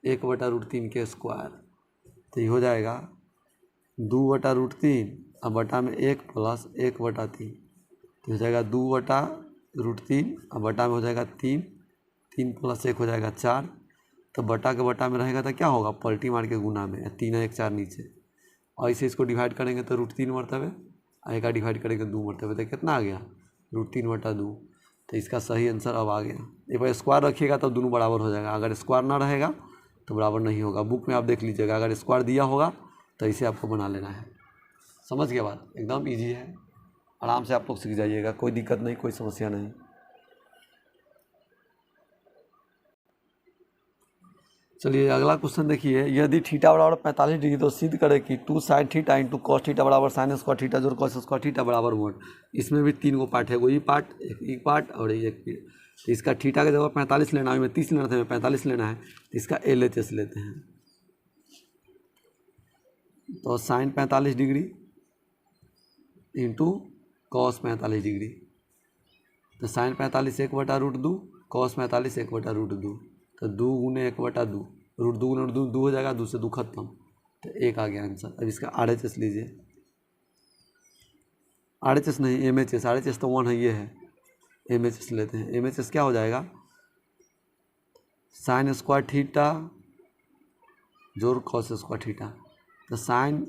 1/√3 के स्क्वायर, तो ये हो जाएगा 2/√3 और बटा में 1 प्लस 1/3, तो हो जाएगा 2/√3 और बटा में हो जाएगा 3, 3 प्लस 1 हो जाएगा 4, तो बटा के बटा में रहेगा तो क्या होगा, पलटी मार के गुना में, 3 1 4 नीचे, और इसे इसको डिवाइड करेंगे तो √3 मरतबे, और एक डिवाइड करेंगे 2 मरतबे, तो कितना आ गया √3/2। तो इसका सही आंसर अब आ गया। एक बार स्क्वायर रखिएगा तब दोनों बराबर हो जाएगा, अगर स्क्वायर ना रहेगा तो बराबर नहीं होगा। बुक में आप देख लीजिएगा, अगर स्क्वायर दिया होगा तो इसे आपको बना लेना है। समझ गए बात, एकदम ईजी है, आराम से आप लोग सीख जाइएगा, कोई दिक्कत नहीं, कोई समस्या नहीं। चलिए अगला क्वेश्चन देखिए, यदि थीटा बराबर 45 डिग्री तो सिद्ध करे कि 2 sin theta into cos theta बराबर sin स्क्वायर थीटा जोड़ कॉस स्क्वायर थीटा बराबर मोड। इसमें भी 3 गो पार्ट है, वही पार्ट एक पार्ट और एक। तो इसका थीटा की जगह 45 लेना है, 30 लेना था, हमें 45 लेना है, तो इसका LHS लेते हैं। तो sin 45 degree into cos 45 degree, तो sin 45 1/√2, कॉस 45 1/√2, तो 2 गुने 1/2, √2 गुने √2 2 हो जाएगा, 2 से 2 खत्म, तो 1 आ गया आंसर। अब इसका RHS लीजिए, RHS नहीं MHS, RHS तो 1 है, ये है, MHS लेते हैं। MHS क्या हो जाएगा, sin स्क्वायर थीटा जोड़ कॉस स्क्वायर थीटा, तो sin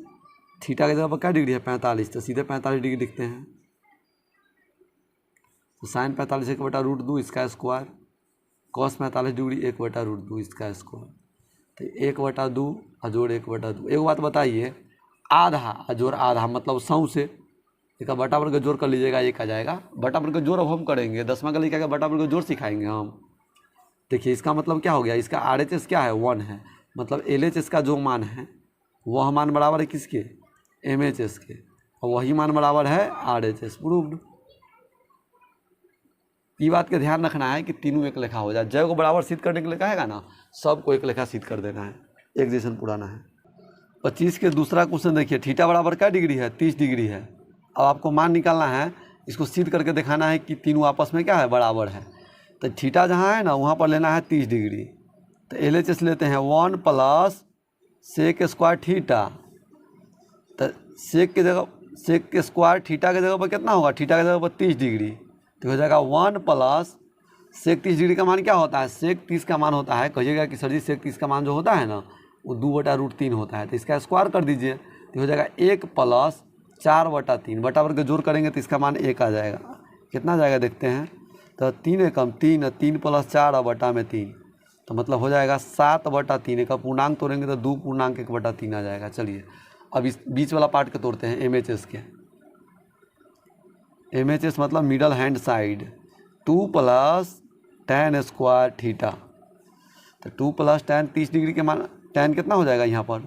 थीटा की जगह पर क्या डिग्री है 45, तो सीधे 45 डिग्री लिखते हैं। तो sin 45 1/√2 इसका स्क्वायर, कॉस 45 डिग्री 1/√2 इसका स्क्वायर, तो 1/2 और जोड़ 1/2। एक बात बताइए, आधा और जोड़ आधा मतलब 100 से एक बटा वर्ग का जोड़ कर लीजिएगा, 1 आ जाएगा। बटा वर्ग का जोड़ अब हम करेंगे, 10वां का लिखा के बटा वर्ग का जोड़ सिखाएंगे हम। देखिए इसका मतलब क्या हो गया, इसका RHS क्या है 1 है, मतलब LHS का जो मान है वह मान बराबर है किसके, MHS के, और वही मान बराबर है RHS। प्रूव्ड। ये बात का ध्यान रखना है कि तीनों एक लेखा हो जाए, जय को बराबर सिद्ध करने के लिए कहेगा ना, सबको एक लेखा सिद्ध कर देना है, एक जैसन पुराना है। 25 के दूसरा क्वेश्चन देखिए, थीटा बराबर क्या डिग्री है 30 डिग्री है। अब आपको मान निकालना है, इसको सिद्ध करके दिखाना है कि तीनों आपस में क्या है, बराबर है। तो थीटा जहाँ है ना वहाँ पर लेना है 30 डिग्री, तो LHS लेते हैं 1 प्लस सेक स्क्वायर थीटा, तो सेक की जगह सेक के स्क्वायर थीटा की जगह पर कितना होगा, थीटा की जगह पर 30 डिग्री, तो हो जाएगा 1 प्लस सेक 30 डिग्री का मान क्या होता है, सेक 30 का मान होता है, कहिएगा कि सर जी सेक 30 का मान जो होता है ना वो 2/√3 होता है, तो इसका स्क्वायर कर दीजिए, तो हो जाएगा 1 प्लस 4/3, बटा वर्ग जोड़ करेंगे तो इसका मान 1 आ जाएगा। कितना जाएगा देखते हैं, तो 3 एकम 3, 3 प्लस 4 और बटा में 3, तो मतलब हो जाएगा 7/3 का पूर्णांक तोड़ेंगे तो 2 पूर्णांक 1/3 आ जाएगा। चलिए अब इस बीच वाला पार्ट के तोड़ते हैं, MHS के। MHS मतलब middle hand side, 2 plus tan square theta, तो 2 प्लस tan 30 डिग्री के मान, tan कितना हो जाएगा यहाँ पर,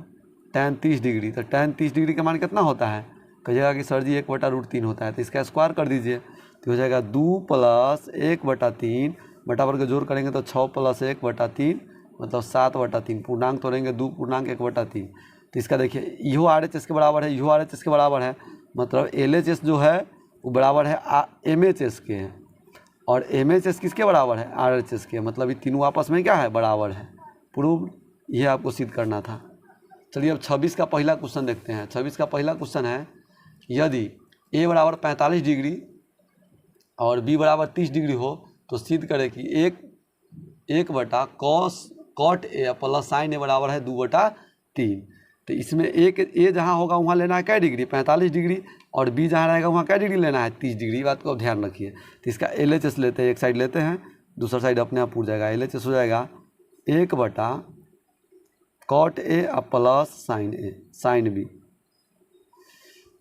tan 30 डिग्री, तो tan 30 डिग्री का मान कितना होता है, कहिएगा कि सर जी 1/√3 होता है, तो इसका स्क्वायर कर दीजिए, तो हो जाएगा 2 प्लस 1/3, बटा वर्ग जोड़ करेंगे तो 6 प्लस 1/3 मतलब 7/3, पूर्णांक तोड़ेंगे 2 पूर्णांक 1/3, तो इसका देखिए इहो RHS के बराबर है, इहो RHS के बराबर है, मतलब LHS जो है वो बराबर है MHS के, और MHS किसके बराबर है, RHS के, मतलब ये तीनों आपस में क्या है, बराबर है। प्रूव्ड। यह आपको सिद्ध करना था। चलिए अब 26 का पहला क्वेश्चन देखते हैं। 26 का पहला क्वेश्चन है, यदि A बराबर 45 डिग्री और B बराबर 30 डिग्री हो तो सिद्ध करें कि 1 बटा cot A plus sine A बराबर है 2/3। तो इसमें A जहाँ होगा वहाँ लेना है क्या डिग्री, 45 डिग्री, और B जहाँ रहेगा वहाँ क्या डिग्री लेना है, 30 डिग्री। बात को अब ध्यान रखिए। तो इसका LHS लेते हैं, एक साइड लेते हैं, दूसरा साइड अपने आप पूछ जाएगा। LHS हो जाएगा 1 बटा cot A plus sine B,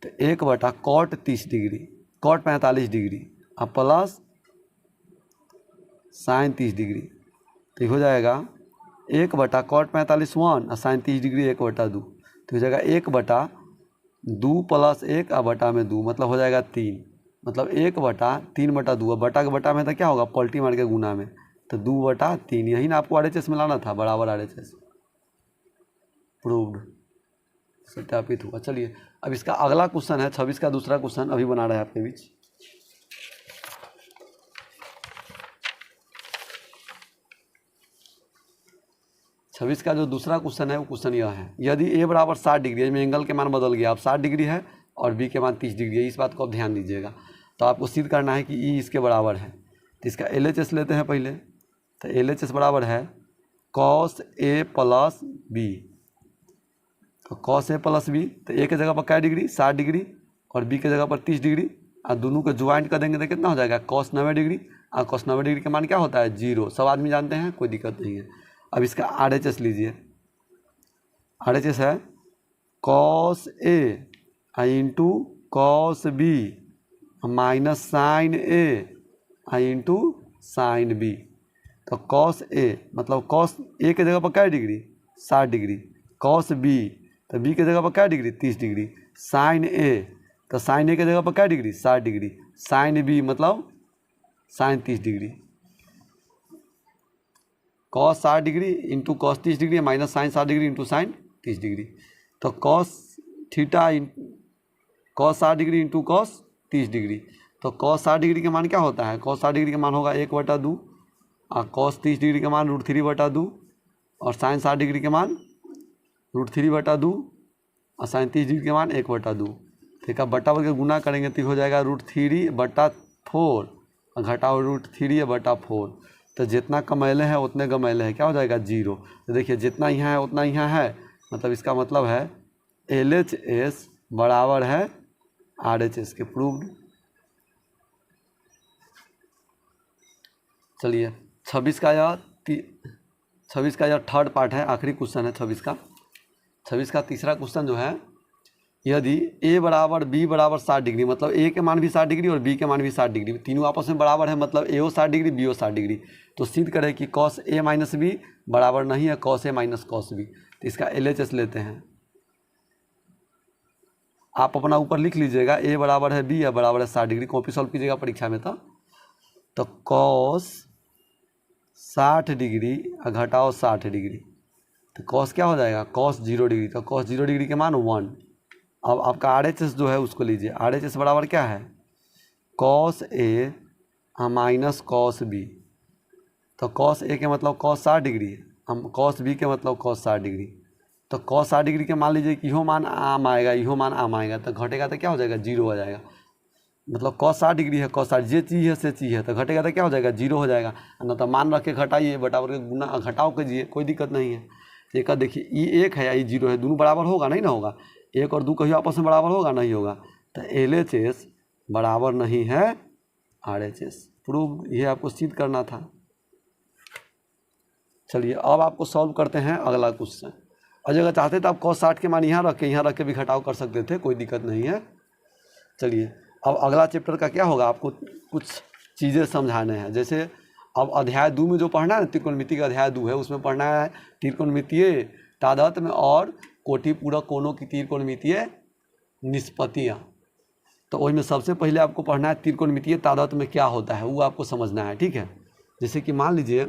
तो 1 बटा कॉट 30 डिग्री, कॉट 45 डिग्री और प्लस साइन 30 डिग्री, तो हो जाएगा 1 बटा कॉट 45 1 और साइन 30 डिग्री 1/2, तो हो जाएगा 1/2 प्लस 1 और बटा में 2, मतलब हो जाएगा 3, मतलब 1/3/2। बटा के बटा में तो क्या होगा, पलटी मार के गुना में, तो 2/3। यही ना आपको RHS में लाना था, बराबर RHS। प्रूव्ड, सत्यापित हुआ। चलिए अब इसका अगला क्वेश्चन है 26 का दूसरा क्वेश्चन, अभी बना रहे हैं आपके बीच। 26 का जो दूसरा क्वेश्चन है वो क्वेश्चन यह है, यदि ए बराबर 60 डिग्री है, इसमें एंगल के मान बदल गया, अब 60 डिग्री है और बी के मान 30 डिग्री है, इस बात को आप ध्यान दीजिएगा। तो आपको सिद्ध करना है कि ई इसके बराबर है। तो इसका LHS लेते हैं पहले। तो LHS बराबर है cos A प्लस बी। तो cos A प्लस बी, तो ए के जगह पर क्या डिग्री 60 डिग्री और बी के जगह पर 30 डिग्री, और दोनों को ज्वाइंट कर देंगे तो कितना हो जाएगा cos 90 डिग्री। और cos 90 डिग्री का मान क्या होता है 0, सब आदमी जानते हैं, कोई दिक्कत नहीं है। अब इसका RHS लीजिए। RHS है cos A into cos B minus sine A into sine B। तो cos A मतलब cos A के जगह पर क्या डिग्री 60 डिग्री, cos B तो B के जगह पर क्या डिग्री 30 डिग्री, साइन A तो साइन A के जगह पर क्या डिग्री 60 डिग्री, साइन B मतलब sine 30 degree. cos 60 degree into cos 30 degree minus sine 60 degree into sine 30 degree. तो cos theta cos 60 degree into cos 30 degree. तो cos 60 डिग्री का मान क्या होता है, cos 60 डिग्री का मान होगा 1/2 और cos 30 डिग्री का मान √3/2 और साइन 60 डिग्री के मान √3/2 और साइन 30 डिग्री के मान 1/2। ठीक है, बटा वर्ग गुना करेंगे तो हो जाएगा √3/4 और घटाओ √3/4। तो जितना कमैले हैं उतने गमैले हैं, क्या हो जाएगा 0। तो देखिए जितना यहाँ है उतना यहाँ है, मतलब इसका मतलब है LHS बराबर है RHS के। प्रूव्ड। चलिए 26 का यह थर्ड पार्ट है, आखिरी क्वेश्चन है 26 का तीसरा क्वेश्चन जो है, यदि A बराबर B बराबर 60 डिग्री, मतलब A के मान भी 60 डिग्री और B के मान भी 60 डिग्री, तीनों आपस में बराबर है, मतलब A 60 डिग्री B 60 डिग्री, तो सिद्ध करें कि cos A माइनस B बराबर नहीं है cos A minus cos B। तो इसका LHS लेते हैं। आप अपना ऊपर लिख लीजिएगा, A बराबर है B या बराबर है 60 डिग्री, कॉपी सॉल्व कीजिएगा परीक्षा में। तो cos 60 डिग्री घटाओ 60 डिग्री, तो cos क्या हो जाएगा cos 0 डिग्री। तो cos 0 डिग्री के मान 1। अब आपका RHS जो है उसको लीजिए। RHS बराबर क्या है cos A minus cos B। तो cos A के मतलब cos 60 डिग्री, हम cos B के मतलब cos 60 डिग्री। तो cos 60 डिग्री के मान लीजिए कि इहो मान आम आएगा, इहो मान आम आएगा, तो घटेगा तो क्या हो जाएगा 0 हो जाएगा। मतलब cos 60 डिग्री है, cos 60 ये चीज़ है से चीज़ है, तो घटेगा तो क्या हो जाएगा 0 हो जाएगा। न तो मान रख के घटाइए, बटावर के गुना घटाओ कीजिए, कोई दिक्कत नहीं है। एक देखिए ये 1 है या ये 0 है, दोनों बराबर होगा नहीं ना होगा, 1 और 2 कहीं आपस में बराबर होगा नहीं होगा। तो LHS बराबर नहीं है RHS। प्रूव, ये आपको सिद्ध करना था। चलिए अब आपको सॉल्व करते हैं अगला क्वेश्चन। और अगर चाहते तो आप cos 60 के मान यहाँ रख के भी घटाव कर सकते थे, कोई दिक्कत नहीं है। चलिए अब अगला चैप्टर का क्या होगा, आपको कुछ चीज़ें समझाने हैं। जैसे अब अध्याय 2 में जो पढ़ना है ना, त्रिकोणमिति का अध्याय 2 है, उसमें पढ़ना है त्रिकोणमितीय तादात्म्य में और कोटि पूरक कोणों की त्रिकोणमितीय निष्पत्तियाँ। तो वही में सबसे पहले आपको पढ़ना है त्रिकोणमितीय तादात्म्य में क्या होता है, वो आपको समझना है। ठीक है, जैसे कि मान लीजिए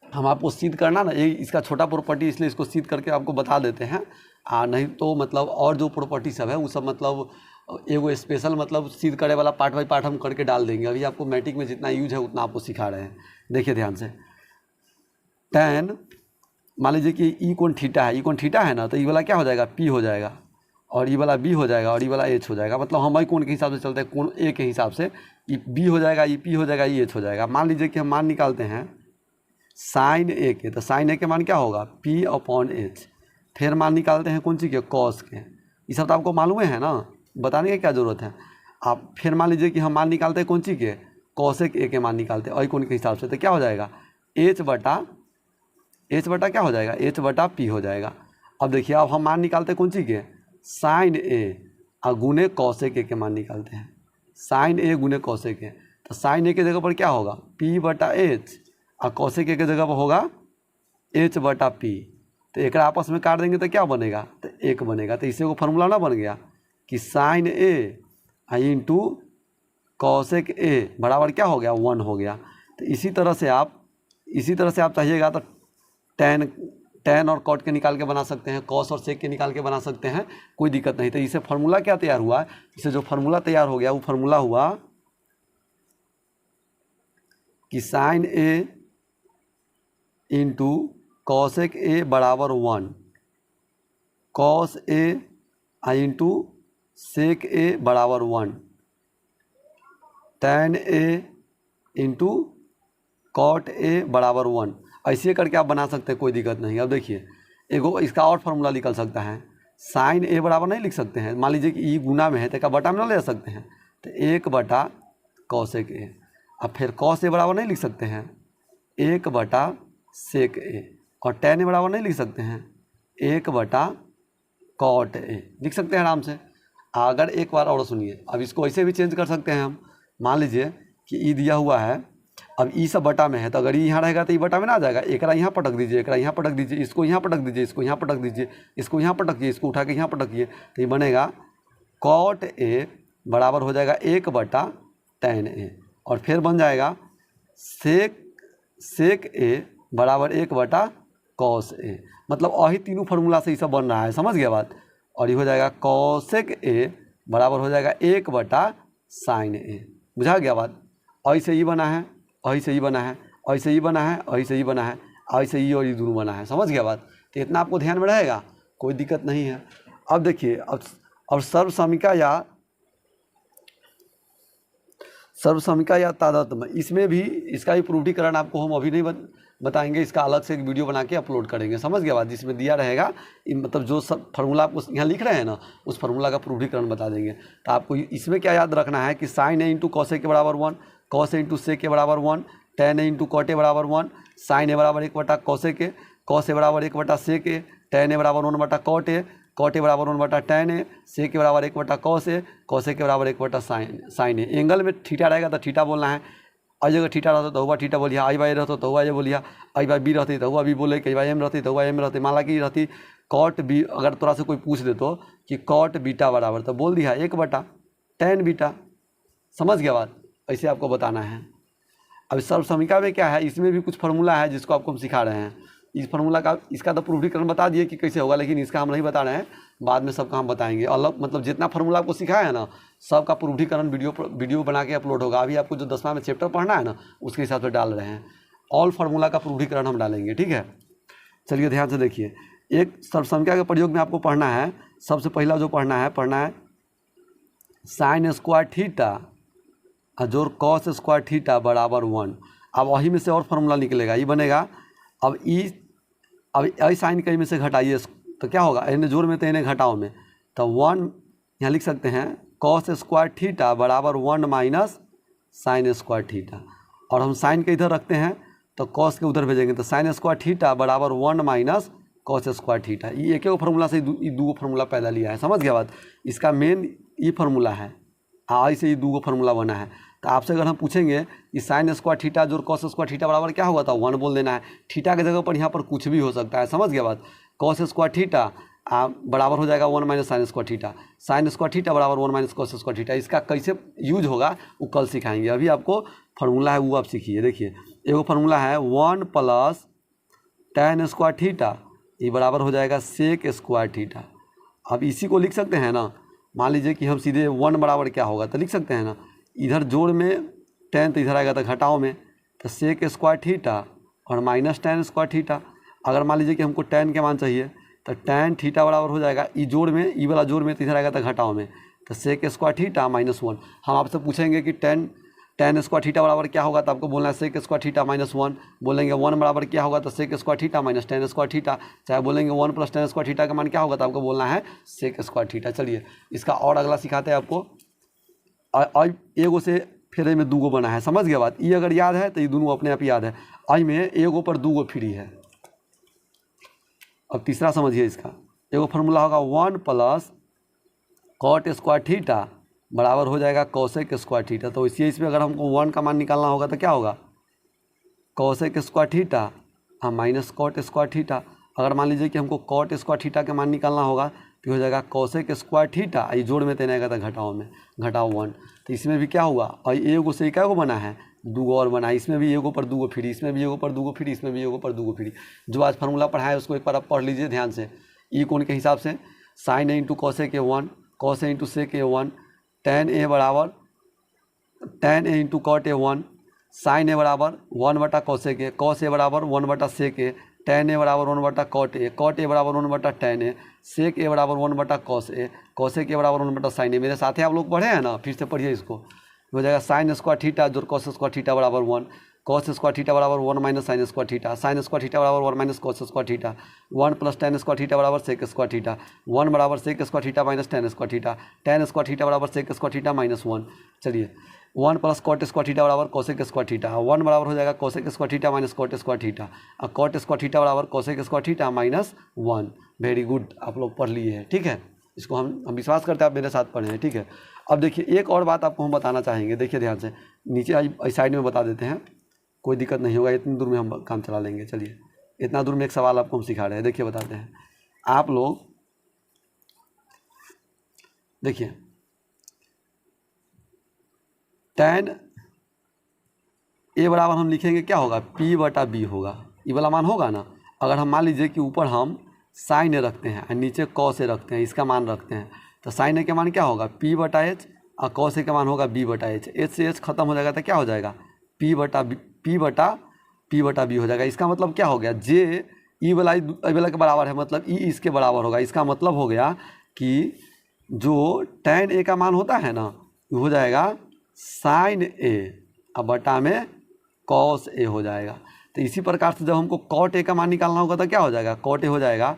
हम आपको सिद्ध करना ना, ये इसका छोटा प्रॉपर्टी, इसलिए इसको सिद्ध करके आपको बता देते हैं। नहीं तो मतलब और जो प्रॉपर्टी सब है वो सब मतलब एगो स्पेशल मतलब सिद्ध करे वाला पार्ट बाई पार्ट हम करके डाल देंगे। अभी आपको मैट्रिक में जितना यूज है उतना आपको सिखा रहे हैं। देखिए ध्यान से, tan मान लीजिए कि ई कोण थीटा है, ई कोण थीटा है ना, तो ये वाला क्या हो जाएगा P हो जाएगा और ये वाला B हो जाएगा और ये वाला H हो जाएगा। मतलब हम कोण के हिसाब से चलते हैं, कोण A के हिसाब से ये B हो जाएगा, ये P हो जाएगा, ये H हो जाएगा। मान लीजिए कि हम मान निकालते हैं साइन A के, तो साइन A के मान क्या होगा P/H। फिर मान निकालते हैं कौन सी के cos के, ये सब तो आपको मालूम है ना, बताने की क्या ज़रूरत है। आप फिर मान लीजिए कि हम मान निकालते हैं कौन सी के cosec A के मान निकालते हैं और कोण के हिसाब से, तो क्या हो जाएगा H बटा क्या हो जाएगा H/P हो जाएगा। अब देखिए अब हम मान निकालते हैं कौन सी के साइन A और गुने cosec A के मान निकालते हैं, साइन A गुने cosec A। तो साइन A के जगह पर क्या होगा P/H और cosec A के जगह पर होगा H/P। तो एक आपस में काट देंगे तो क्या बनेगा, तो 1 बनेगा। तो इससे वो फार्मूला ना बन गया कि sine A into cosec A बराबर क्या हो गया 1 हो गया। तो इसी तरह से आप चाहिएगा तो tan और cot के निकाल के बना सकते हैं, cos और sec के निकाल के बना सकते हैं, कोई दिक्कत नहीं। तो इससे फार्मूला क्या तैयार हुआ, इससे जो फार्मूला तैयार हो गया वो फार्मूला हुआ कि sine A into cosec A बराबर 1, कॉस ए इंटू सेक ए बराबर 1, tan A into cot A बराबर 1। ऐसे करके आप बना सकते हैं, कोई दिक्कत नहीं। अब देखिए एगो इसका और फार्मूला निकल सकता है, साइन ए बराबर नहीं लिख सकते हैं, मान लीजिए कि ई गुना में है तो क्या बटा में ना ले सकते हैं, तो 1 बटा कॉसेक ए। अब फिर कॉस ए बराबर नहीं लिख सकते हैं, 1 बटा सेक ए, और tan ए बराबर नहीं लिख सकते हैं, 1 बटा कॉट ए। लिख सकते हैं आराम से। अगर एक बार और सुनिए, अब इसको ऐसे भी चेंज कर सकते हैं हम। मान लीजिए कि ई दिया हुआ है, अब ई सब बटा में है, तो अगर ई यहाँ रहेगा तो ई बटा में ना आ जाएगा, एकरा यहाँ पटक दीजिए, एकरा यहाँ पटक दीजिए, इसको यहाँ पटक दीजिए, इसको यहाँ पटक दीजिए, इसको यहाँ पटकिए, इसको उठा के यहाँ पटकिए, तो ये बनेगा कॉट ए बराबर हो जाएगा 1 बटा tan ए, और फिर बन जाएगा सेक ए बराबर 1 बटा कॉस ए। मतलब वही तीनों फार्मूला से ये सब बन रहा है, समझ गया बात। और ये हो जाएगा कॉसेक ए बराबर हो जाएगा 1 बटा साइन ए। बुझा गया बात। ऐसे ही बना है, ऐसे ही बना है, ऐसे ही बना है, ऐसे ही बना है, ऐसे ही और ये दोनों बना है, समझ गया बात। तो इतना आपको ध्यान में रहेगा, कोई दिक्कत नहीं है। अब देखिए, अब सर्वसमीका या तादात्म्य, इसमें भी इसका भी प्रूफीकरण आपको हम अभी नहीं बताएंगे, इसका अलग से एक वीडियो बना के अपलोड करेंगे, समझ गया बात। जिसमें दिया रहेगा मतलब जो सब फार्मूला आपको यहाँ लिख रहे हैं ना, उस फार्मूला का प्रूफीकरण बता देंगे। तो आपको इसमें क्या याद रखना है कि sign A into cos A के बराबर 1, कॉस ए इंटू सेक के बराबर 1, tan A into cot A बराबर 1, साइन ए बराबर 1 बटा कॉस ए के, कॉस ए बराबर 1 बटा सेक ए, tan ए बराबर 1 बटा कॉट ए, कॉट ए बराबर 1 बटा tan ए, सेक के बराबर 1 बटा कॉस ए, कॉस ए के बराबर 1 बटा साइन ए। एंगल में थीटा रहेगा तो थीटा बोलना है, आई जगह थीटा रहता तो हुआ थीटा बोलिया, आई बाई रहता तो हुआ ये बोलिया, आई बाई बी रहती तो हुआ बी बोले, कई बाई एम रहती तो हुआ एम रहती। मान ला कि रहती कॉट बी, अगर थोड़ा से कोई पूछ दे तो कि कॉट बीटा बराबर, तो बोल दिया 1 बटा tan बीटा, समझ गया बात। ऐसे आपको बताना है। अब सर्वसमीका में क्या है, इसमें भी कुछ फार्मूला है जिसको आपको हम सिखा रहे हैं। इस फार्मूला का, इसका तो प्रूफीकरण बता दिए कि कैसे होगा, लेकिन इसका हम नहीं बता रहे हैं, बाद में सबका हम बताएंगे। अलग मतलब जितना फार्मूला आपको सिखाया है ना, सबका प्रूफीकरण वीडियो बना के अपलोड होगा। अभी आपको जो 10वां में चैप्टर पढ़ना है ना, उसके हिसाब से डाल रहे हैं। ऑल फार्मूला का प्रूफीकरण हम डालेंगे, ठीक है। चलिए ध्यान से देखिए, एक सर्वसमीका के प्रयोग में आपको पढ़ना है, सबसे पहला जो पढ़ना है साइन स्क्वायर थीटा जोड़ कॉस स्क्वायर थीटा बराबर 1। अब वही में से और फार्मूला निकलेगा, ये बनेगा। अब आई साइन कहीं में से घटाइए तो क्या होगा, इन्हें जोड़ में तो इन्हें घटाओ में, तो 1 यहाँ लिख सकते हैं कॉस स्क्वायर थीटा बराबर 1 माइनस साइन स्क्वायर थीटा। और हम साइन के इधर रखते हैं तो कॉस के उधर भेजेंगे, तो साइन स्क्वायर थीटा बराबर 1 माइनस कॉस स्क्वायर थीटा। ये एक फार्मूला से ये दो फार्मूला पैदा लिया है, समझ गया बात। इसका मेन ये फार्मूला है, ऐसे ये दो फार्मूला बना है। तो आपसे अगर हम पूछेंगे कि साइन स्क्वायर थीटा जोड़ कॉस स्क्वायर थीटा बराबर क्या होगा, तो 1 बोल देना है। थीटा की जगह पर यहाँ पर कुछ भी हो सकता है, समझ गया बात। कॉस स्क्वायर थीटा बराबर हो जाएगा 1 minus sine square theta, sine square theta बराबर 1 माइनस कॉस स्क्वायर थीटा। इसका कैसे यूज होगा वो कल सिखाएंगे, अभी आपको फार्मूला है वो आप सीखिए। देखिए एगो फार्मूला है 1 प्लस tan स्क्वायर थीटा, ये बराबर हो जाएगा सेक स्क्वायर थीटा। अब इसी को लिख सकते हैं ना, मान लीजिए कि हम सीधे 1 बराबर क्या होगा तो लिख सकते हैं ना, इधर जोड़ में tan तो इधर आएगा तो घटाओ में, तो सेक स्क्वायर थीटा और माइनस tan स्क्वायर थीटा। अगर मान लीजिए कि हमको tan के मान चाहिए तो tan थीटा बराबर हो जाएगा ई जोड़ में, ई वाला जोड़ में तो इधर आएगा तो घटाओ में, तो सेक स्क्वायर थीटा माइनस 1। हम आपसे पूछेंगे कि tan स्क्वायर थीटा बराबर क्या होगा, तो आपको बोलना है सेक स्क्वायर थीटा माइनस 1। बोलेंगे 1 बराबर क्या होगा, तो sec square theta minus tan square theta. चाहे बोलेंगे 1 प्लस tan स्क्वायर थीटा का मान क्या होगा, तो आपको बोलना है सेक स्क्वायर थीटा। चलिए इसका और अगला सिखाते हैं आपको। आई एगो से फिर में दूगो बना है, समझ गया बात। ये अगर याद है तो ये दोनों अपने आप याद है। आई में एगो पर दूगो फ्री है। अब तीसरा समझिए, इसका एगो फार्मूला होगा 1 प्लस कॉट स्क्वायर थीटा बराबर हो जाएगा कॉसेक स्क्वायर थीटा। तो इसमें अगर हमको 1 का मान निकालना होगा तो क्या होगा, cosec square theta minus cot square theta. अगर मान लीजिए कि हमको कॉट स्क्वायर थीटा का मान निकालना होगा तो हो जाएगा कॉसेक स्क्वायर थीटा, ये जोड़ में तेना आएगा तो घटाओ में, घटाओ 1। तो इसमें भी क्या हुआ, और एगो से क्या बना है, दूगो और बना है। इसमें भी एगो पर दूगो फ्री, इसमें भी एगो पर दूगो फ्री, इसमें भी एगो पर दूगो फ्री। जो आज फार्मूला पढ़ा है उसको एक बार आप पढ़ लीजिए ध्यान से। ई कोण के हिसाब से sine A into cosec A 1, cos A into sec A 1, tan A बराबर tan A into cot A 1, sine A बराबर 1 बटा कॉसेक ए, कॉस ए बराबर 1 बटा सेक ए, tan a बराबर 1 बटा cot a बराबर 1/tan a, sec a बराबर 1/cos a, cosec a बराबर 1/sin a। मेरे साथ ही आप लोग पढ़े हैं ना, फिर से पढ़िए इसको। हो जाएगा साइन स्क्वायर थीटा जोड़ कॉस स्क्वायर थीटा बराबर 1, कॉस स्क्वायर थीटा बराबर 1 minus sine square theta, sine square theta बराबर 1 minus cos square theta, 1 plus tan square theta बराबर सेक स्क्वायर थीटा, 1 बराबर sec square theta minus tan square theta, tan square theta बराबर sec square theta minus 1। चलिए 1 plus cot square theta बराबर cosec square theta, 1 बराबर हो जाएगा cosec square theta minus cot square theta, और cot square theta बराबर cosec square theta minus 1। Very good, आप लोग पढ़ लिए हैं, ठीक है। इसको हम विश्वास करते हैं आप मेरे साथ पढ़े हैं, ठीक है। अब देखिए एक और बात आपको हम बताना चाहेंगे, देखिए ध्यान से, नीचे इस साइड में बता देते हैं, कोई दिक्कत नहीं होगा, इतनी दूर में हम काम चला लेंगे। चलिए इतना दूर में एक सवाल आपको हम सिखा रहे हैं, देखिए बताते हैं आप लोग। देखिए tan a बराबर हम लिखेंगे क्या होगा, p/b होगा, ये वाला मान होगा ना। अगर हम मान लीजिए कि ऊपर हम साइन ए रखते हैं और नीचे cos ए रखते हैं, इसका मान रखते हैं, तो साइन ए का मान क्या होगा p/h और cos ए का मान होगा b/h। h से h खत्म हो जाएगा तो क्या हो जाएगा p/b हो जाएगा। इसका मतलब क्या हो गया, j ई वाला के बराबर है, मतलब ई इसके बराबर होगा। इसका मतलब हो गया कि जो tan a का मान होता है ना, वो हो जाएगा साइन ए और बटा में cos ए हो जाएगा। तो इसी प्रकार से जब हमको cot a का मान निकालना होगा तो क्या हो जाएगा, cot a हो जाएगा।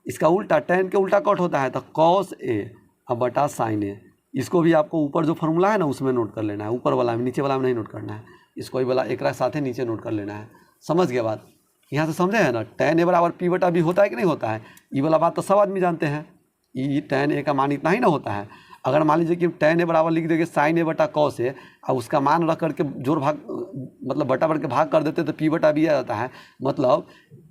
इसका उल्टा tan के उल्टा cot होता है, तो cos a और बटा साइन ए। इसको भी आपको ऊपर जो फार्मूला है ना उसमें नोट कर लेना है, ऊपर वाला में, नीचे वाला में नहीं नोट करना है। इसको ही वाला एक साथ ही नीचे नोट कर लेना है। समझ गया बात, यहाँ से समझे हैं ना। tan a बराबर p/b होता है कि नहीं होता है, ये वाला बात तो सब आदमी जानते हैं। ये tan a का मान इतना ही ना होता है। अगर मान लीजिए कि tan a बराबर लिख देंगे sin a बटा cos a, और उसका मान रख करके जोड़ भाग मतलब बटा बढ़ के भाग कर देते तो p/b आ जाता है। मतलब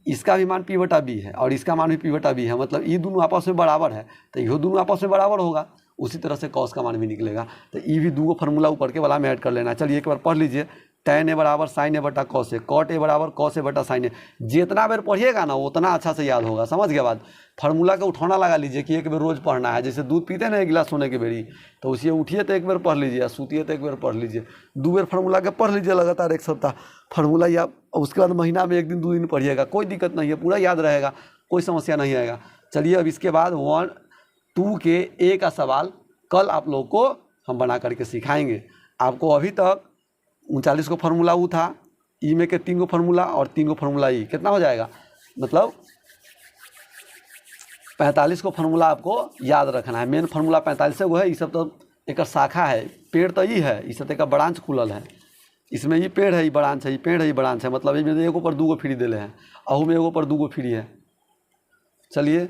इसका भी मान p/b है और इसका मान भी p/b है, मतलब ये दोनों आपस में बराबर है, तो ये दोनों आपस में बराबर होगा। उसी तरह से cos का मान भी निकलेगा। तो ये भी दो फार्मूला ऊपर के वाला में ऐड कर लेना है। चलिए एक बार पढ़ लीजिए, tan a बराबर sin a बटा cos a, cot a बराबर cos a बटा sin a। जितना बार पढ़िएगा ना उतना अच्छा से याद होगा। समझ गया बात। फार्मूला का उठौना लगा लीजिए कि एक बार रोज पढ़ना है। जैसे दूध पीते हैं ना एक गिलास सोने के बेरी, तो उसे उठिए तो एक बार पढ़ लीजिए, सूतिए तो एक बार पढ़ लीजिए, 2 बार फार्मूला के पढ़ लीजिए लगातार 1 सप्ताह फार्मूला, या उसके बाद महीना में 1 दिन 2 दिन पढ़िएगा, कोई दिक्कत नहीं है, पूरा याद रहेगा, कोई समस्या नहीं आएगा। चलिए अब इसके बाद 1, 2 के a का सवाल कल आप लोग को हम बना करके सिखाएंगे। आपको अभी तक 39 को फार्मूला ऊ था, ई में के 3 को फार्मूला और 3 को फार्मूला ई, कितना हो जाएगा, मतलब 45 को फार्मूला आपको याद रखना है। मेन फार्मूला 45 गो है। ये सब तो एक शाखा है, पेड़ तो ये है, इस एक ब्रांच खुलल है। इसमें ये पेड़ है, ये ब्रांच है, ये पेड़ है, ये ब्रांच है, मतलब इसमें एगो पर 2 गो फ्री दिले हैं, अहू में एगो पर 2 गो फ्री है। चलिए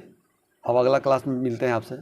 अब अगला क्लास में मिलते हैं आपसे।